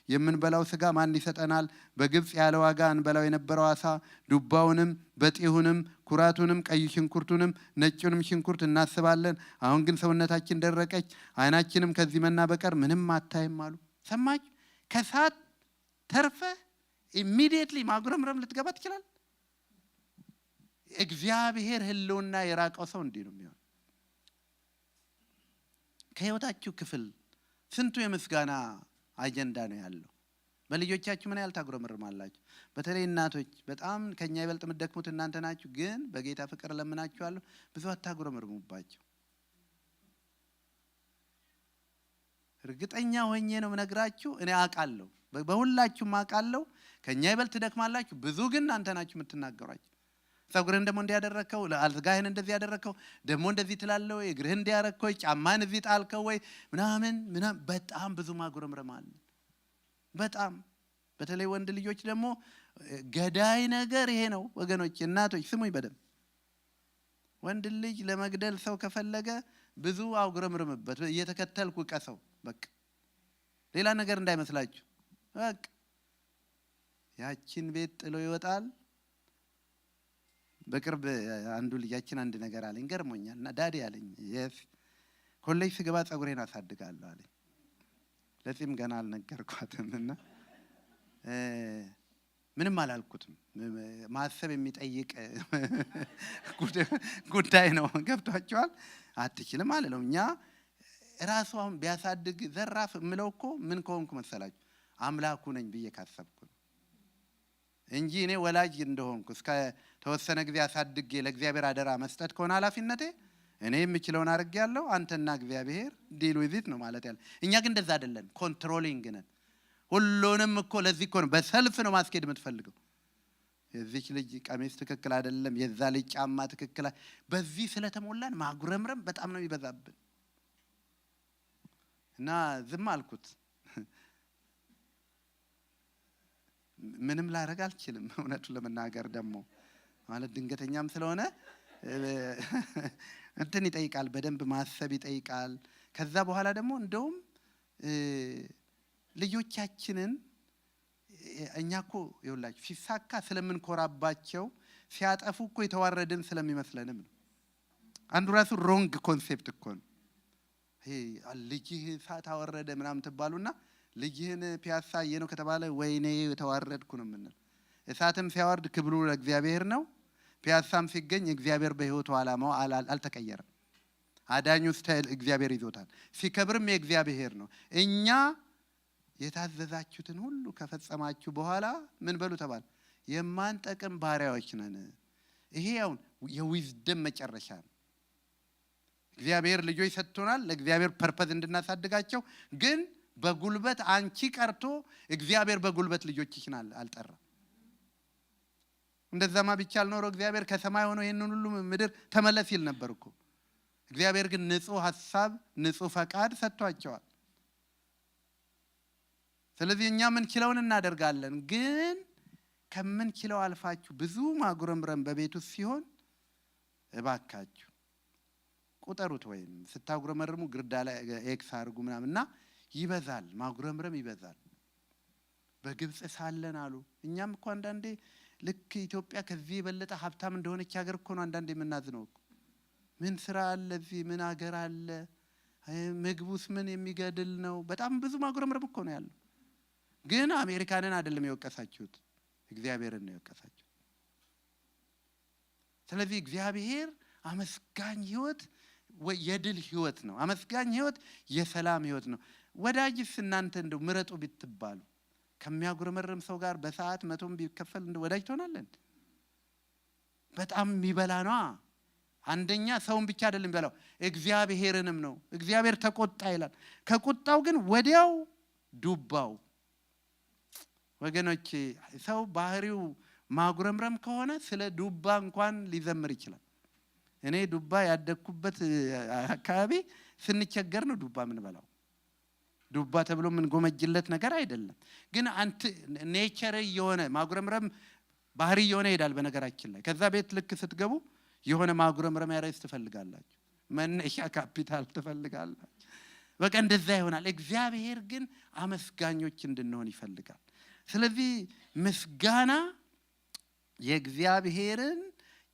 የምንበላው ስጋ ማን ይሰጠናል? በግብፅ ያለ ዋጋ እንበላው የነበረው አሳ ዱባውንም በጢሁንም ኩራቱንም ቀይ ሽንኩርቱንም ነጩንም ሽንኩርት እናስባለን። አሁን ግን ሰውነታችን ደረቀች፣ ዓይናችንም ከዚህ መና በቀር ምንም አታይም አሉ። ሰማች? ከእሳት ተርፈ ኢሚዲየትሊ ማጉረምረም ልትገባ ትችላል። እግዚአብሔር ህልውና የራቀው ሰው እንዲህ ነው የሚሆን። ከህይወታችሁ ክፍል ስንቱ የምስጋና አጀንዳ ነው ያለው? በልጆቻችሁ ምን ያህል ታጉረመርማላችሁ? በተለይ እናቶች በጣም ከኛ ይበልጥ የምትደክሙት እናንተ ናችሁ። ግን በጌታ ፍቅር ለምናችኋለሁ፣ ብዙ አታጉረመርሙባቸው። እርግጠኛ ሆኜ ነው የምነግራችሁ። እኔ አውቃለሁ፣ በሁላችሁም አውቃለሁ። ከኛ ይበልጥ ትደክማላችሁ። ብዙ ግን እናንተ ናችሁ የምትናገሯቸው። ጸጉርህን ደግሞ እንዲያደረከው፣ አልጋህን እንደዚህ ያደረከው፣ ደግሞ እንደዚህ ትላለህ ወይ፣ እግርህን እንዲያረከው፣ ጫማህን እዚህ ጣልከው ወይ ምናምን። በጣም ብዙ ማጉረምረም አለ። በጣም በተለይ ወንድ ልጆች ደግሞ ገዳይ ነገር ይሄ ነው ወገኖች። እናቶች ስሙኝ በደንብ። ወንድ ልጅ ለመግደል ሰው ከፈለገ ብዙ አጉረምርምበት፣ እየተከተልኩ ቀሰው። በቃ ሌላ ነገር እንዳይመስላችሁ። በቃ ያችን ቤት ጥሎ ይወጣል። በቅርብ አንዱ ልጃችን አንድ ነገር አለኝ፣ ገርሞኛል። እና ዳዲ አለኝ ኮሌጅ ስገባ ጸጉሬን አሳድጋለሁ አለኝ። ለጺም ገና አልነገርኳትም እና ምንም አላልኩትም። ማሰብ የሚጠይቅ ጉዳይ ነው። ገብቷቸዋል? አትችልም አልለው። እኛ ራሱ አሁን ቢያሳድግ ዘራፍ የምለው እኮ ምን ከሆንኩ መሰላችሁ? አምላኩ ነኝ ብዬ ካሰብኩ ነው እንጂ እኔ ወላጅ እንደሆንኩ እስከ ተወሰነ ጊዜ አሳድጌ ለእግዚአብሔር አደራ መስጠት ከሆነ ኃላፊነቴ እኔ የምችለውን አድርጌያለሁ። አንተና እግዚአብሔር ዲል ዊዝ ኢት ነው ማለት ያለ። እኛ ግን እንደዛ አይደለን፣ ኮንትሮሊንግ ነን። ሁሉንም እኮ ለዚህ እኮ ነው በሰልፍ ነው ማስኬድ የምትፈልገው። የዚች ልጅ ቀሚስ ትክክል አይደለም፣ የዛ ልጅ ጫማ ትክክል። በዚህ ስለተሞላን ማጉረምረም በጣም ነው ይበዛብን እና ዝም አልኩት። ምንም ላደርግ አልችልም። እውነቱን ለመናገር ደግሞ ማለት ድንገተኛም ስለሆነ እንትን ይጠይቃል፣ በደንብ ማሰብ ይጠይቃል። ከዛ በኋላ ደግሞ እንደውም ልጆቻችንን እኛ እኮ ይኸውላችሁ ሲሳካ ስለምንኮራባቸው ሲያጠፉ እኮ የተዋረድን ስለሚመስለንም ነው። አንዱ ራሱ ሮንግ ኮንሴፕት እኮ ነው ይሄ። ልጅህ እሳት አወረደ ምናምን ትባሉና ልጅህን ፒያሳ ነው ከተባለ ወይኔ የተዋረድኩ ነው የምንል። እሳትም ሲያወርድ ክብሩ ለእግዚአብሔር ነው። ፒያሳም ሲገኝ እግዚአብሔር በህይወቱ ዓላማው አልተቀየረም። አዳኙ ስታይል እግዚአብሔር ይዞታል። ሲከብርም የእግዚአብሔር ነው። እኛ የታዘዛችሁትን ሁሉ ከፈጸማችሁ በኋላ ምን በሉ ተባለ? የማንጠቅም ባሪያዎች ነን። ይሄ አሁን የዊዝደም መጨረሻ ነው። እግዚአብሔር ልጆች ሰጥቶናል ለእግዚአብሔር ፐርፐዝ እንድናሳድጋቸው። ግን በጉልበት አንቺ ቀርቶ እግዚአብሔር በጉልበት ልጆችሽን አልጠራም። እንደዛማ ቢቻል ኖሮ እግዚአብሔር ከሰማይ ሆኖ ይሄንን ሁሉ ምድር ተመለስ ይል ነበር እኮ። እግዚአብሔር ግን ንጹህ ሐሳብ ንጹህ ፈቃድ ሰጥቷቸዋል። ስለዚህ እኛ ምንችለውን እናደርጋለን። ግን ከምንችለው አልፋችሁ ብዙ ማጉረምረም በቤት ውስጥ ሲሆን እባካችሁ ቁጠሩት። ወይም ስታጉረመርሙ ግርዳ ላይ ኤክስ አድርጉ ምናምንና ይበዛል፣ ማጉረምረም ይበዛል። በግብፅ ሳለን አሉ። እኛም እኮ አንዳንዴ ልክ ኢትዮጵያ ከዚህ የበለጠ ሀብታም እንደሆነች ሀገር እኮ ነው አንዳንዴ የምናዝነው እኮ። ምን ስራ አለ እዚህ? ምን ሀገር አለ? ምግቡስ ምን የሚገድል ነው? በጣም ብዙ ማጉረምረም እኮ ነው ያለው። ግን አሜሪካንን አይደለም የወቀሳችሁት፣ እግዚአብሔርን ነው የወቀሳችሁት። ስለዚህ እግዚአብሔር አመስጋኝ ህይወት የድል ህይወት ነው። አመስጋኝ ህይወት የሰላም ህይወት ነው። ወዳጅስ እናንተ እንደው ምረጡ ብትባሉ ከሚያጉረመርም ሰው ጋር በሰዓት 100 ቢከፈል እንደ ወዳጅ ትሆናለህ? በጣም የሚበላ ነው። አንደኛ ሰውን ብቻ አይደለም የሚበላው እግዚአብሔርንም ነው። እግዚአብሔር ተቆጣ ይላል። ከቁጣው ግን ወዲያው ዱባው። ወገኖቼ ሰው ባህሪው ማጉረምረም ከሆነ ስለ ዱባ እንኳን ሊዘምር ይችላል። እኔ ዱባ ያደግኩበት አካባቢ ስንቸገር ነው ዱባ ምን በላው። ዱባ ተብሎ ምን ጎመጅለት ነገር አይደለም። ግን አንተ ኔቸር የሆነ ማጉረምረም ባህሪ የሆነ ይሄዳል። በነገራችን ላይ ከዛ ቤት ልክ ስትገቡ የሆነ ማጉረምረም ያረስ ትፈልጋላችሁ፣ መነሻ ካፒታል ትፈልጋላችሁ። በቃ እንደዛ ይሆናል። እግዚአብሔር ግን አመስጋኞች እንድንሆን ይፈልጋል። ስለዚህ ምስጋና የእግዚአብሔርን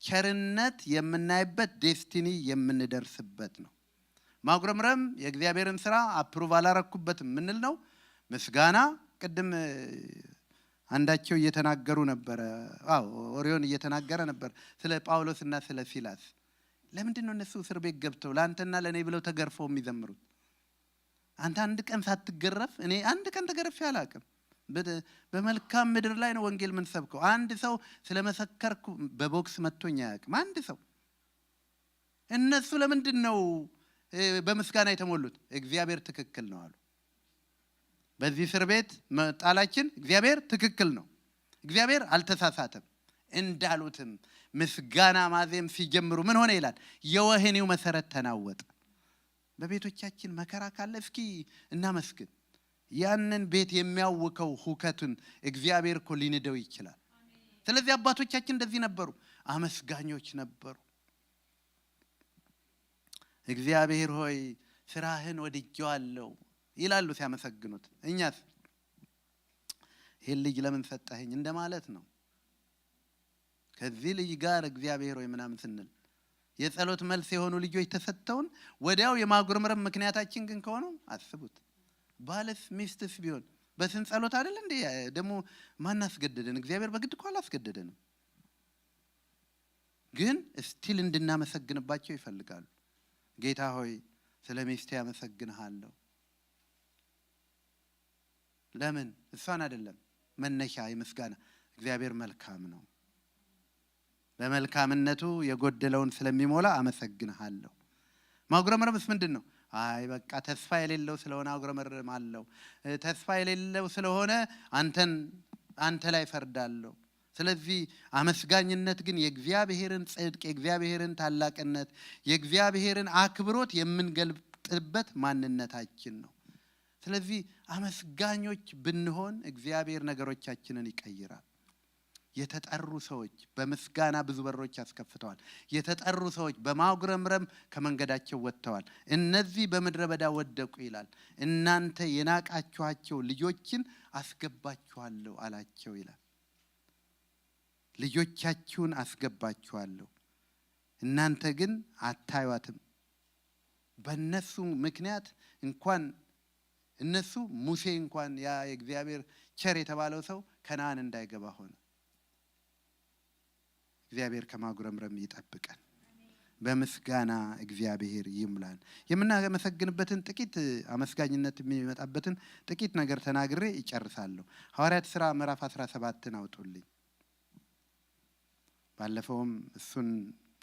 ቸርነት የምናይበት ዴስቲኒ የምንደርስበት ነው። ማጉረምረም የእግዚአብሔርን ስራ አፕሩቭ አላረኩበትም ምንል ነው። ምስጋና ቅድም አንዳቸው እየተናገሩ ነበር። ኦሪዮን እየተናገረ ነበር ስለ ጳውሎስና ስለ ሲላስ። ለምንድን ነው እነሱ እስር ቤት ገብተው ለአንተና ለእኔ ብለው ተገርፈው የሚዘምሩት? አንተ አንድ ቀን ሳትገረፍ፣ እኔ አንድ ቀን ተገርፌ አላውቅም። በመልካም ምድር ላይ ነው ወንጌል ምን ሰብከው። አንድ ሰው ስለመሰከርኩ በቦክስ መቶኝ አያውቅም አንድ ሰው። እነሱ ለምንድን ነው በምስጋና የተሞሉት? እግዚአብሔር ትክክል ነው አሉ። በዚህ እስር ቤት መጣላችን እግዚአብሔር ትክክል ነው፣ እግዚአብሔር አልተሳሳተም እንዳሉትም ምስጋና ማዜም ሲጀምሩ ምን ሆነ ይላል? የወህኒው መሰረት ተናወጠ። በቤቶቻችን መከራ ካለ እስኪ እናመስግን። ያንን ቤት የሚያውከው ሁከቱን እግዚአብሔር እኮ ሊንደው ይችላል። ስለዚህ አባቶቻችን እንደዚህ ነበሩ፣ አመስጋኞች ነበሩ። እግዚአብሔር ሆይ ስራህን ወድጄዋለሁ ይላሉ ሲያመሰግኑት። እኛስ ይሄን ልጅ ለምን ሰጠኸኝ እንደማለት ነው። ከዚህ ልጅ ጋር እግዚአብሔር ሆይ ምናምን ስንል የጸሎት መልስ የሆኑ ልጆች ተሰጥተውን ወዲያው የማጉረምረም ምክንያታችን ግን ከሆነ አስቡት። ባልስ ሚስትስ ቢሆን በስን ጸሎት አይደል እንዴ? ደግሞ ማን አስገደደን? እግዚአብሔር በግድ እኮ አላስገደደንም። ግን ስቲል እንድናመሰግንባቸው ይፈልጋሉ። ጌታ ሆይ ስለ ሚስቴ አመሰግንሃለሁ። ለምን? እሷን አይደለም መነሻ የምስጋና እግዚአብሔር መልካም ነው፣ በመልካምነቱ የጎደለውን ስለሚሞላ አመሰግንሃለሁ። ማጉረምረምስ ምንድን ነው? አይ በቃ ተስፋ የሌለው ስለሆነ አጉረመርማለሁ፣ ተስፋ የሌለው ስለሆነ አንተ ላይ ፈርዳለሁ። ስለዚህ አመስጋኝነት ግን የእግዚአብሔርን ጽድቅ፣ የእግዚአብሔርን ታላቅነት፣ የእግዚአብሔርን አክብሮት የምንገልጥበት ማንነታችን ነው። ስለዚህ አመስጋኞች ብንሆን እግዚአብሔር ነገሮቻችንን ይቀይራል። የተጠሩ ሰዎች በምስጋና ብዙ በሮች ያስከፍተዋል። የተጠሩ ሰዎች በማጉረምረም ከመንገዳቸው ወጥተዋል። እነዚህ በምድረ በዳ ወደቁ ይላል። እናንተ የናቃችኋቸው ልጆችን አስገባችኋለሁ አላቸው ይላል። ልጆቻችሁን አስገባችኋለሁ፣ እናንተ ግን አታዩአትም። በእነሱ ምክንያት እንኳን እነሱ ሙሴ እንኳን ያ የእግዚአብሔር ቸር የተባለው ሰው ከነዓን እንዳይገባ ሆነ። እግዚአብሔር ከማጉረምረም ይጠብቀን። በምስጋና እግዚአብሔር ይሙላን። የምናመሰግንበትን ጥቂት አመስጋኝነት የሚመጣበትን ጥቂት ነገር ተናግሬ ይጨርሳለሁ። ሐዋርያት ሥራ ምዕራፍ 17ን አውጡልኝ። ባለፈውም እሱን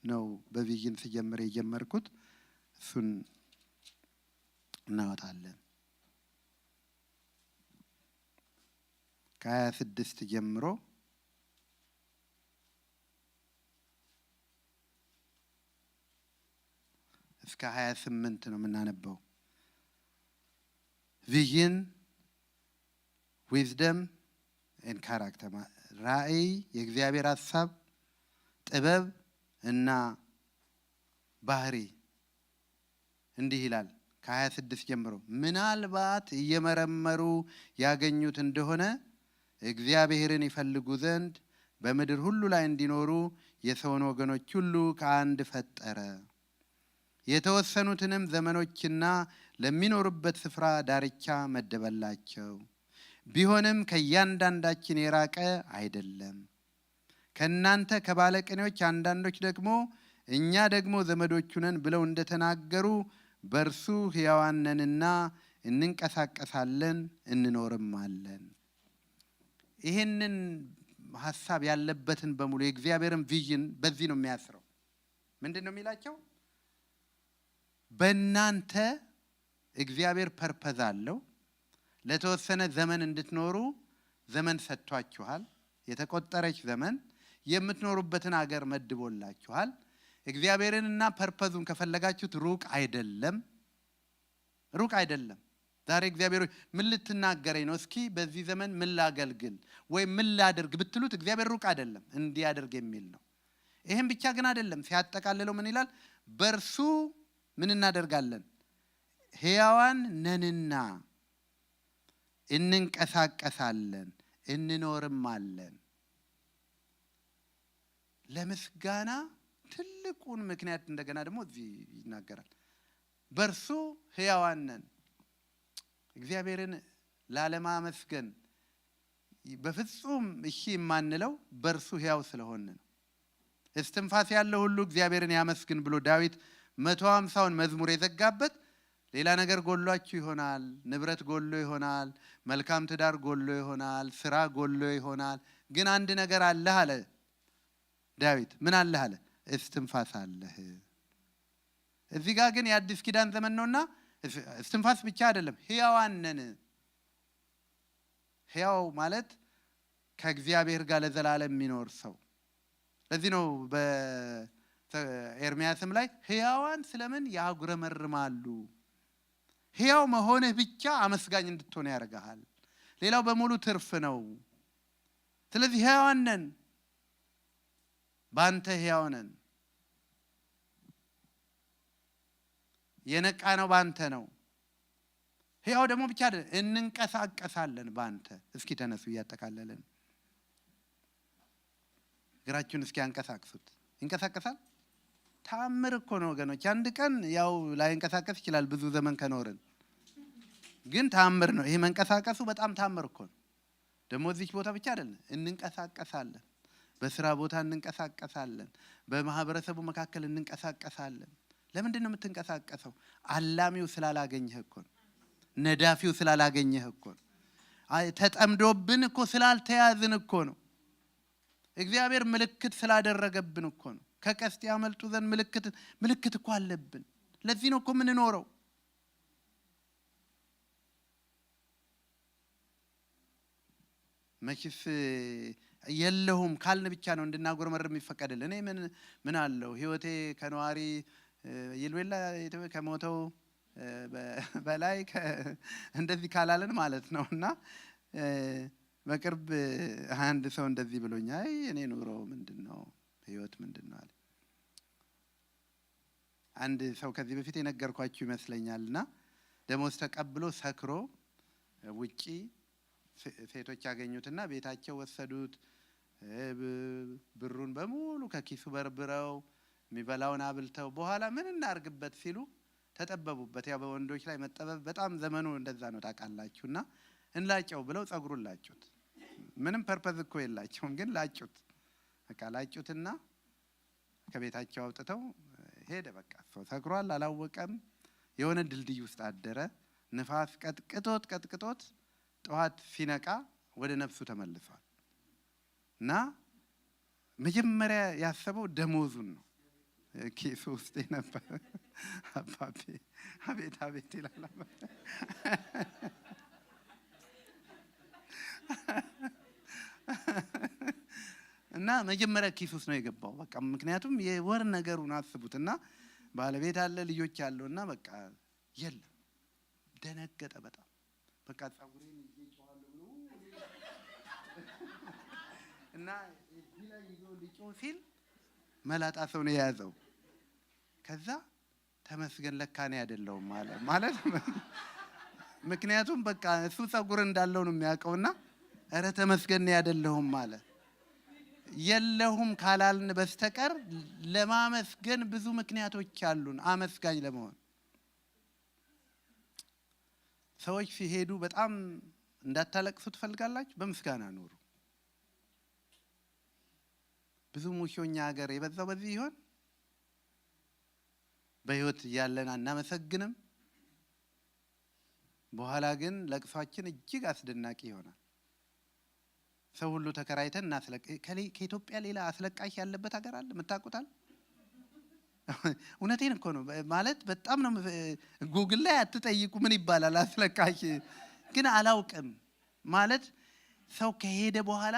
ነው በቪዥን ሲጀምር የጀመርኩት። እሱን እናወጣለን። ከ26 ጀምሮ እስከ 28 ነው የምናነበው። ቪዥን ዊዝደም ኤንድ ካራክተር፣ ራእይ፣ የእግዚአብሔር ሐሳብ፣ ጥበብ እና ባህሪ። እንዲህ ይላል ከ26 ጀምሮ፣ ምናልባት እየመረመሩ ያገኙት እንደሆነ እግዚአብሔርን ይፈልጉ ዘንድ በምድር ሁሉ ላይ እንዲኖሩ የሰውን ወገኖች ሁሉ ከአንድ ፈጠረ። የተወሰኑትንም ዘመኖችና ለሚኖሩበት ስፍራ ዳርቻ መደበላቸው። ቢሆንም ከእያንዳንዳችን የራቀ አይደለም። ከእናንተ ከባለቅኔዎች አንዳንዶች ደግሞ እኛ ደግሞ ዘመዶቹ ነን ብለው እንደተናገሩ በእርሱ ሕያዋን ነንና እንንቀሳቀሳለን እንኖርም አለን። ይህንን ሐሳብ ያለበትን በሙሉ የእግዚአብሔርን ቪዥን በዚህ ነው የሚያስረው። ምንድነው የሚላቸው? በእናንተ እግዚአብሔር ፐርፐዝ አለው። ለተወሰነ ዘመን እንድትኖሩ ዘመን ሰጥቷችኋል። የተቆጠረች ዘመን የምትኖሩበትን ሀገር መድቦላችኋል። እግዚአብሔርንና ፐርፐዙን ከፈለጋችሁት ሩቅ አይደለም። ዛሬ እግዚአብሔር ምን ልትናገረኝ ነው? እስኪ በዚህ ዘመን ምን ላገልግል ወይ ምን ላድርግ ብትሉት እግዚአብሔር ሩቅ አይደለም፣ እንዲያደርግ የሚል ነው። ይሄን ብቻ ግን አይደለም። ሲያጠቃልለው ምን ይላል? በእርሱ ምን እናደርጋለን? ሕያዋን ነንና እንንቀሳቀሳለን እንኖርም አለን። ለምስጋና ትልቁን ምክንያት እንደገና ደግሞ እዚህ ይናገራል። በእርሱ ሕያዋን ነን። እግዚአብሔርን ላለማመስገን በፍጹም እሺ የማንለው በእርሱ ሕያው ስለሆነ ነው። እስትንፋስ ያለው ሁሉ እግዚአብሔርን ያመስግን ብሎ ዳዊት 150ውን መዝሙር የዘጋበት ሌላ ነገር ጎሏችሁ ይሆናል፣ ንብረት ጎሎ ይሆናል፣ መልካም ትዳር ጎሎ ይሆናል፣ ስራ ጎሎ ይሆናል፣ ግን አንድ ነገር አለህ አለ ዳዊት። ምን አለህ አለ? እስትንፋስ አለህ። እዚህ ጋር ግን የአዲስ ኪዳን ዘመን ነውና እስትንፋስ ብቻ አይደለም፣ ሕያዋን ነን። ሕያው ማለት ከእግዚአብሔር ጋር ለዘላለም የሚኖር ሰው። ለዚህ ነው በኤርምያስም ላይ ሕያዋን ስለምን ያጉረመርማሉ? ሕያው መሆንህ ብቻ አመስጋኝ እንድትሆን ያደርግሃል። ሌላው በሙሉ ትርፍ ነው። ስለዚህ ሕያዋን ነን፣ ባንተ ሕያው ነን። የነቃ ነው ባንተ ነው። ሕያው ደግሞ ብቻ አይደለም፣ እንንቀሳቀሳለን ባንተ። እስኪ ተነሱ እያጠቃለለን እግራችሁን እስኪ አንቀሳቅሱት። ይንቀሳቀሳል። ታምር እኮ ነው ወገኖች። አንድ ቀን ያው ላይንቀሳቀስ ይችላል ብዙ ዘመን ከኖርን፣ ግን ታምር ነው ይሄ መንቀሳቀሱ። በጣም ታምር እኮ ነው። ደግሞ እዚህ ቦታ ብቻ አይደለም፣ እንንቀሳቀሳለን። በስራ ቦታ እንንቀሳቀሳለን። በማህበረሰቡ መካከል እንንቀሳቀሳለን። ለምንድን ነው የምትንቀሳቀሰው? አላሚው ስላላገኘህ እኮ ነው። ነዳፊው ስላላገኘህ እኮ ነው። ተጠምዶብን እኮ ስላልተያዝን እኮ ነው። እግዚአብሔር ምልክት ስላደረገብን እኮ ነው። ከቀስት ያመልጡ ዘንድ ምልክት እኮ አለብን። ለዚህ ነው እኮ የምንኖረው። መቼስ የለሁም ካልን ብቻ ነው እንድናጎረመርም የሚፈቀድልን። እኔ ምን አለው ህይወቴ ከነዋሪ ይልዌላ ከሞተው በላይ እንደዚህ ካላለን ማለት ነው። እና በቅርብ አንድ ሰው እንደዚህ ብሎኝ፣ አይ እኔ ኑሮ ምንድነው ህይወት ምንድነው አለ። አንድ ሰው ከዚህ በፊት የነገርኳችሁ ይመስለኛልና ደሞዝ ተቀብሎ ሰክሮ ውጪ ሴቶች ያገኙትና ቤታቸው ወሰዱት። ብሩን በሙሉ ከኪሱ በርብረው የሚበላውን አብልተው በኋላ ምን እናርግበት ሲሉ ተጠበቡበት። ያ በወንዶች ላይ መጠበብ በጣም ዘመኑ እንደዛ ነው ታውቃላችሁና እንላጨው ብለው ጸጉሩን ላጩት። ምንም ፐርፐዝ እኮ የላቸውም፣ ግን ላጩት። በቃ ላጩትና ከቤታቸው አውጥተው ሄደ። በቃ ሰው ሰክሯል፣ አላወቀም። የሆነ ድልድይ ውስጥ አደረ። ንፋስ ቀጥቅጦት ጠዋት ሲነቃ ወደ ነፍሱ ተመልሷል። እና መጀመሪያ ያሰበው ደሞዙን ነው። ኬሱ ውስጥ ነበር። አባቴ አቤት አቤት ይላል። እና መጀመሪያ ኪስ ውስጥ ነው የገባው። በቃ ምክንያቱም የወር ነገሩን አስቡትና ባለቤት አለ፣ ልጆች አለውና በቃ የለም። ደነገጠ በጣም። በቃ ጸጉሬን ይጨዋለሁ ብሎ እና እዚህ ላይ ይዞ ሊጮህ ሲል መላጣ ሰው ነው የያዘው። ከዛ ተመስገን ለካ እኔ አይደለሁም ማለት ምክንያቱም በቃ እሱ ጸጉር እንዳለው ነው የሚያውቀውና ኧረ ተመስገን እኔ አይደለሁም ማለት። የለሁም ካላልን በስተቀር ለማመስገን ብዙ ምክንያቶች አሉን አመስጋኝ ለመሆን። ሰዎች ሲሄዱ በጣም እንዳታለቅሱ ትፈልጋላችሁ? በምስጋና ኑሩ። ብዙ ሙሾኛ ሀገር የበዛው በዚህ ይሆን? በህይወት እያለን አናመሰግንም፣ በኋላ ግን ለቅሷችን እጅግ አስደናቂ ይሆናል። ሰው ሁሉ ተከራይተን ከኢትዮጵያ ሌላ አስለቃሽ ያለበት ሀገር አለ የምታውቁታል? እውነቴን እኮ ነው ማለት በጣም ነው። ጉግል ላይ አትጠይቁ ምን ይባላል አስለቃሽ ግን አላውቅም ማለት ሰው ከሄደ በኋላ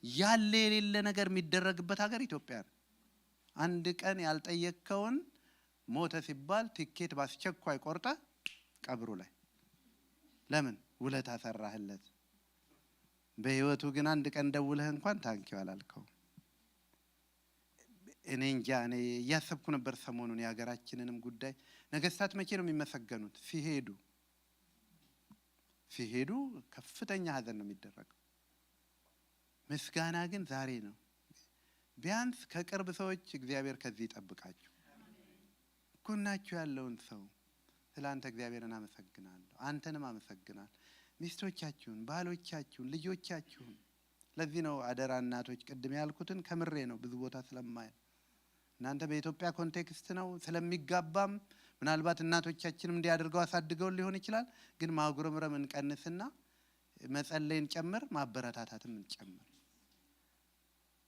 ያለ የሌለ ነገር የሚደረግበት ሀገር ኢትዮጵያ ነው። አንድ ቀን ያልጠየቅከውን ሞተ ሲባል ቲኬት ባስቸኳይ ቆርጠ ቀብሩ ላይ ለምን ውለታ ሰራህለት። በህይወቱ ግን አንድ ቀን ደውለህ እንኳን ታንኪው አላልከው። እኔ እንጃ እኔ ያሰብኩ ነበር ሰሞኑን የሀገራችንንም ጉዳይ ነገስታት መቼ ነው የሚመሰገኑት? ሲሄዱ ከፍተኛ ሀዘን ነው የሚደረገው። ምስጋና ግን ዛሬ ነው። ቢያንስ ከቅርብ ሰዎች እግዚአብሔር ከዚህ ይጠብቃችሁ። ጎናችሁ ያለውን ሰው ስላንተ እግዚአብሔርን አመሰግናለሁ፣ አንተንም አመሰግናለሁ። ሚስቶቻችሁን፣ ባሎቻችሁን፣ ልጆቻችሁን። ለዚህ ነው አደራ እናቶች ቅድም ያልኩትን ከምሬ ነው ብዙ ቦታ ስለማይ እናንተ በኢትዮጵያ ኮንቴክስት ነው ስለሚጋባም ምናልባት እናቶቻችንም እንዲያደርገው አሳድገው ሊሆን ይችላል። ግን ማጉረምረም እንቀንስና መጸለይን ጨምር፣ ማበረታታትም እንጨምር።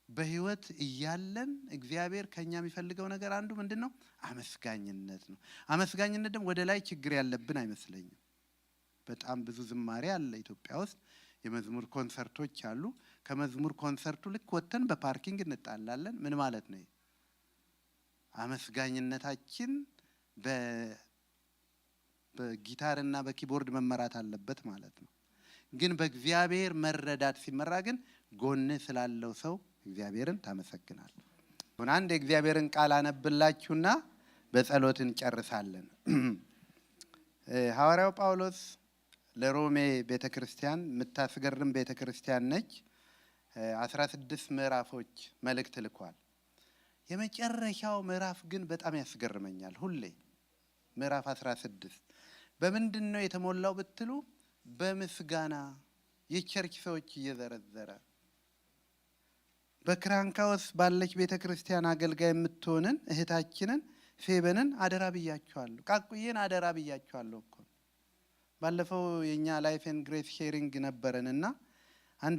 በህይወት እያለን እግዚአብሔር ከኛ የሚፈልገው ነገር አንዱ ምንድነው? አመስጋኝነት ነው። አመስጋኝነት ደግሞ ወደ ላይ ችግር ያለብን አይመስለኝም። በጣም ብዙ ዝማሬ አለ ኢትዮጵያ ውስጥ፣ የመዝሙር ኮንሰርቶች አሉ። ከመዝሙር ኮንሰርቱ ልክ ወተን በፓርኪንግ እንጣላለን። ምን ማለት ነው? አመስጋኝነታችን በጊታርና በኪቦርድ መመራት አለበት ማለት ነው። ግን በእግዚአብሔር መረዳት ሲመራ ግን ጎን ስላለው ሰው እግዚአብሔርን ታመሰግናለህ። አንድ የእግዚአብሔርን ቃል አነብላችሁና በጸሎት እንጨርሳለን። ሐዋርያው ጳውሎስ ለሮሜ ቤተክርስቲያን የምታስገርም ቤተክርስቲያን ነች። 16 ምዕራፎች መልእክት ልኳል። የመጨረሻው ምዕራፍ ግን በጣም ያስገርመኛል ሁሌ። ምዕራፍ 16 በምንድነው የተሞላው ብትሉ በምስጋና የቸርች ሰዎች እየዘረዘረ በክራንካውስ ባለች ቤተክርስቲያን አገልጋይ የምትሆንን እህታችንን ፌበንን አደራ ብያችኋለሁ። ቃቁዬን አደራ ብያችኋለሁ እኮ ባለፈው የኛ ላይፍ ኤንድ ግሬስ ሼሪንግ ነበርንና አንድ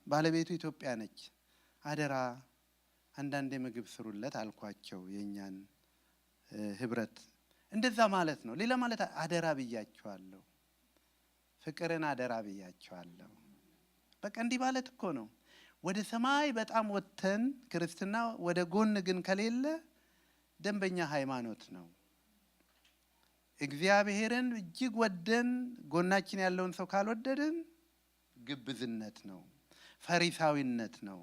ባለቤቱ ኢትዮጵያ ነች። አደራ አንዳንዴ ምግብ ስሩለት አልኳቸው የኛን ህብረት። እንደዛ ማለት ነው። ሌላ ማለት አደራ ብያችኋለሁ፣ ፍቅርን አደራ ብያችኋለሁ። በቃ እንዲህ ማለት እኮ ነው። ወደ ሰማይ በጣም ወተን ክርስትና ወደ ጎን ግን ከሌለ ደንበኛ ሃይማኖት ነው። እግዚአብሔርን እጅግ ወደን ጎናችን ያለውን ሰው ካልወደድን ግብዝነት ነው፣ ፈሪሳዊነት ነው።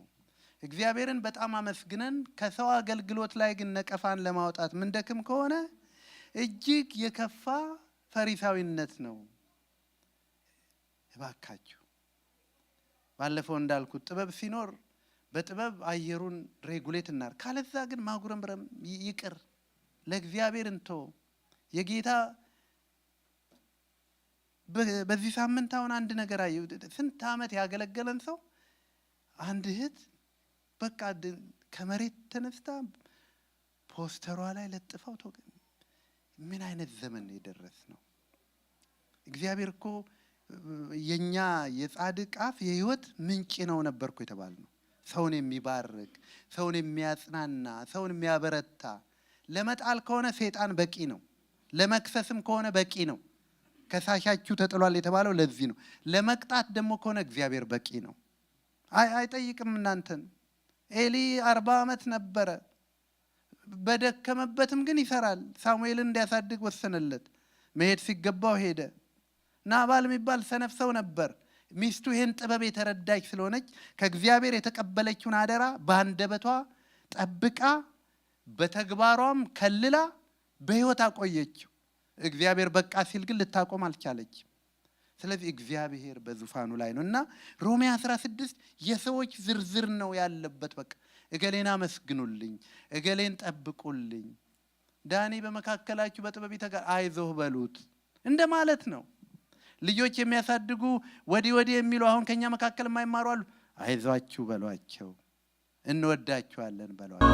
እግዚአብሔርን በጣም አመስግነን ከሰው አገልግሎት ላይ ግን ነቀፋን ለማውጣት ምንደክም ከሆነ እጅግ የከፋ ፈሪሳዊነት ነው። እባካችሁ ባለፈው እንዳልኩት ጥበብ ሲኖር በጥበብ አየሩን ሬጉሌት እናር፣ ካለዛ ግን ማጉረምረም ይቅር፣ ለእግዚአብሔር እንቶ የጌታ በዚህ ሳምንት አሁን አንድ ነገር አየሁ። ስንት ዓመት ያገለገለን ሰው አንድ እህት በቃ ከመሬት ተነስታ ፖስተሯ ላይ ለጥፈው ምን አይነት ዘመን የደረስ ነው? እግዚአብሔር እኮ የኛ የጻድቅ አፍ የህይወት ምንጭ ነው ነበርኩ የተባለ ነው። ሰውን የሚባርክ፣ ሰውን የሚያጽናና፣ ሰውን የሚያበረታ። ለመጣል ከሆነ ሰይጣን በቂ ነው። ለመክሰስም ከሆነ በቂ ነው። ከሳሻችሁ ተጥሏል የተባለው ለዚህ ነው። ለመቅጣት ደግሞ ከሆነ እግዚአብሔር በቂ ነው። አይጠይቅም እናንተን። ኤሊ 40 ዓመት ነበረ። በደከመበትም ግን ይሰራል። ሳሙኤልን እንዲያሳድግ ወሰነለት። መሄድ ሲገባው ሄደ። ናባል የሚባል ሰነፍ ሰው ነበር። ሚስቱ ይሄን ጥበብ የተረዳች ስለሆነች ከእግዚአብሔር የተቀበለችውን አደራ በአንደበቷ ጠብቃ በተግባሯም ከልላ በህይወት አቆየችው። እግዚአብሔር በቃ ሲል ግን ልታቆም አልቻለችም። ስለዚህ እግዚአብሔር በዙፋኑ ላይ ነውና ሮሜ 16 የሰዎች ዝርዝር ነው ያለበት። በቃ እገሌን አመስግኑልኝ፣ እገሌን ጠብቁልኝ፣ ዳኒ በመካከላችሁ በጥበብ ይተጋል፣ አይዞህ በሉት እንደማለት ነው። ልጆች የሚያሳድጉ ወዲህ የሚሉ አሁን ከኛ መካከል የማይማሩ አሉ። አይዟችሁ በሏቸው፣ እንወዳችኋለን በሏቸው።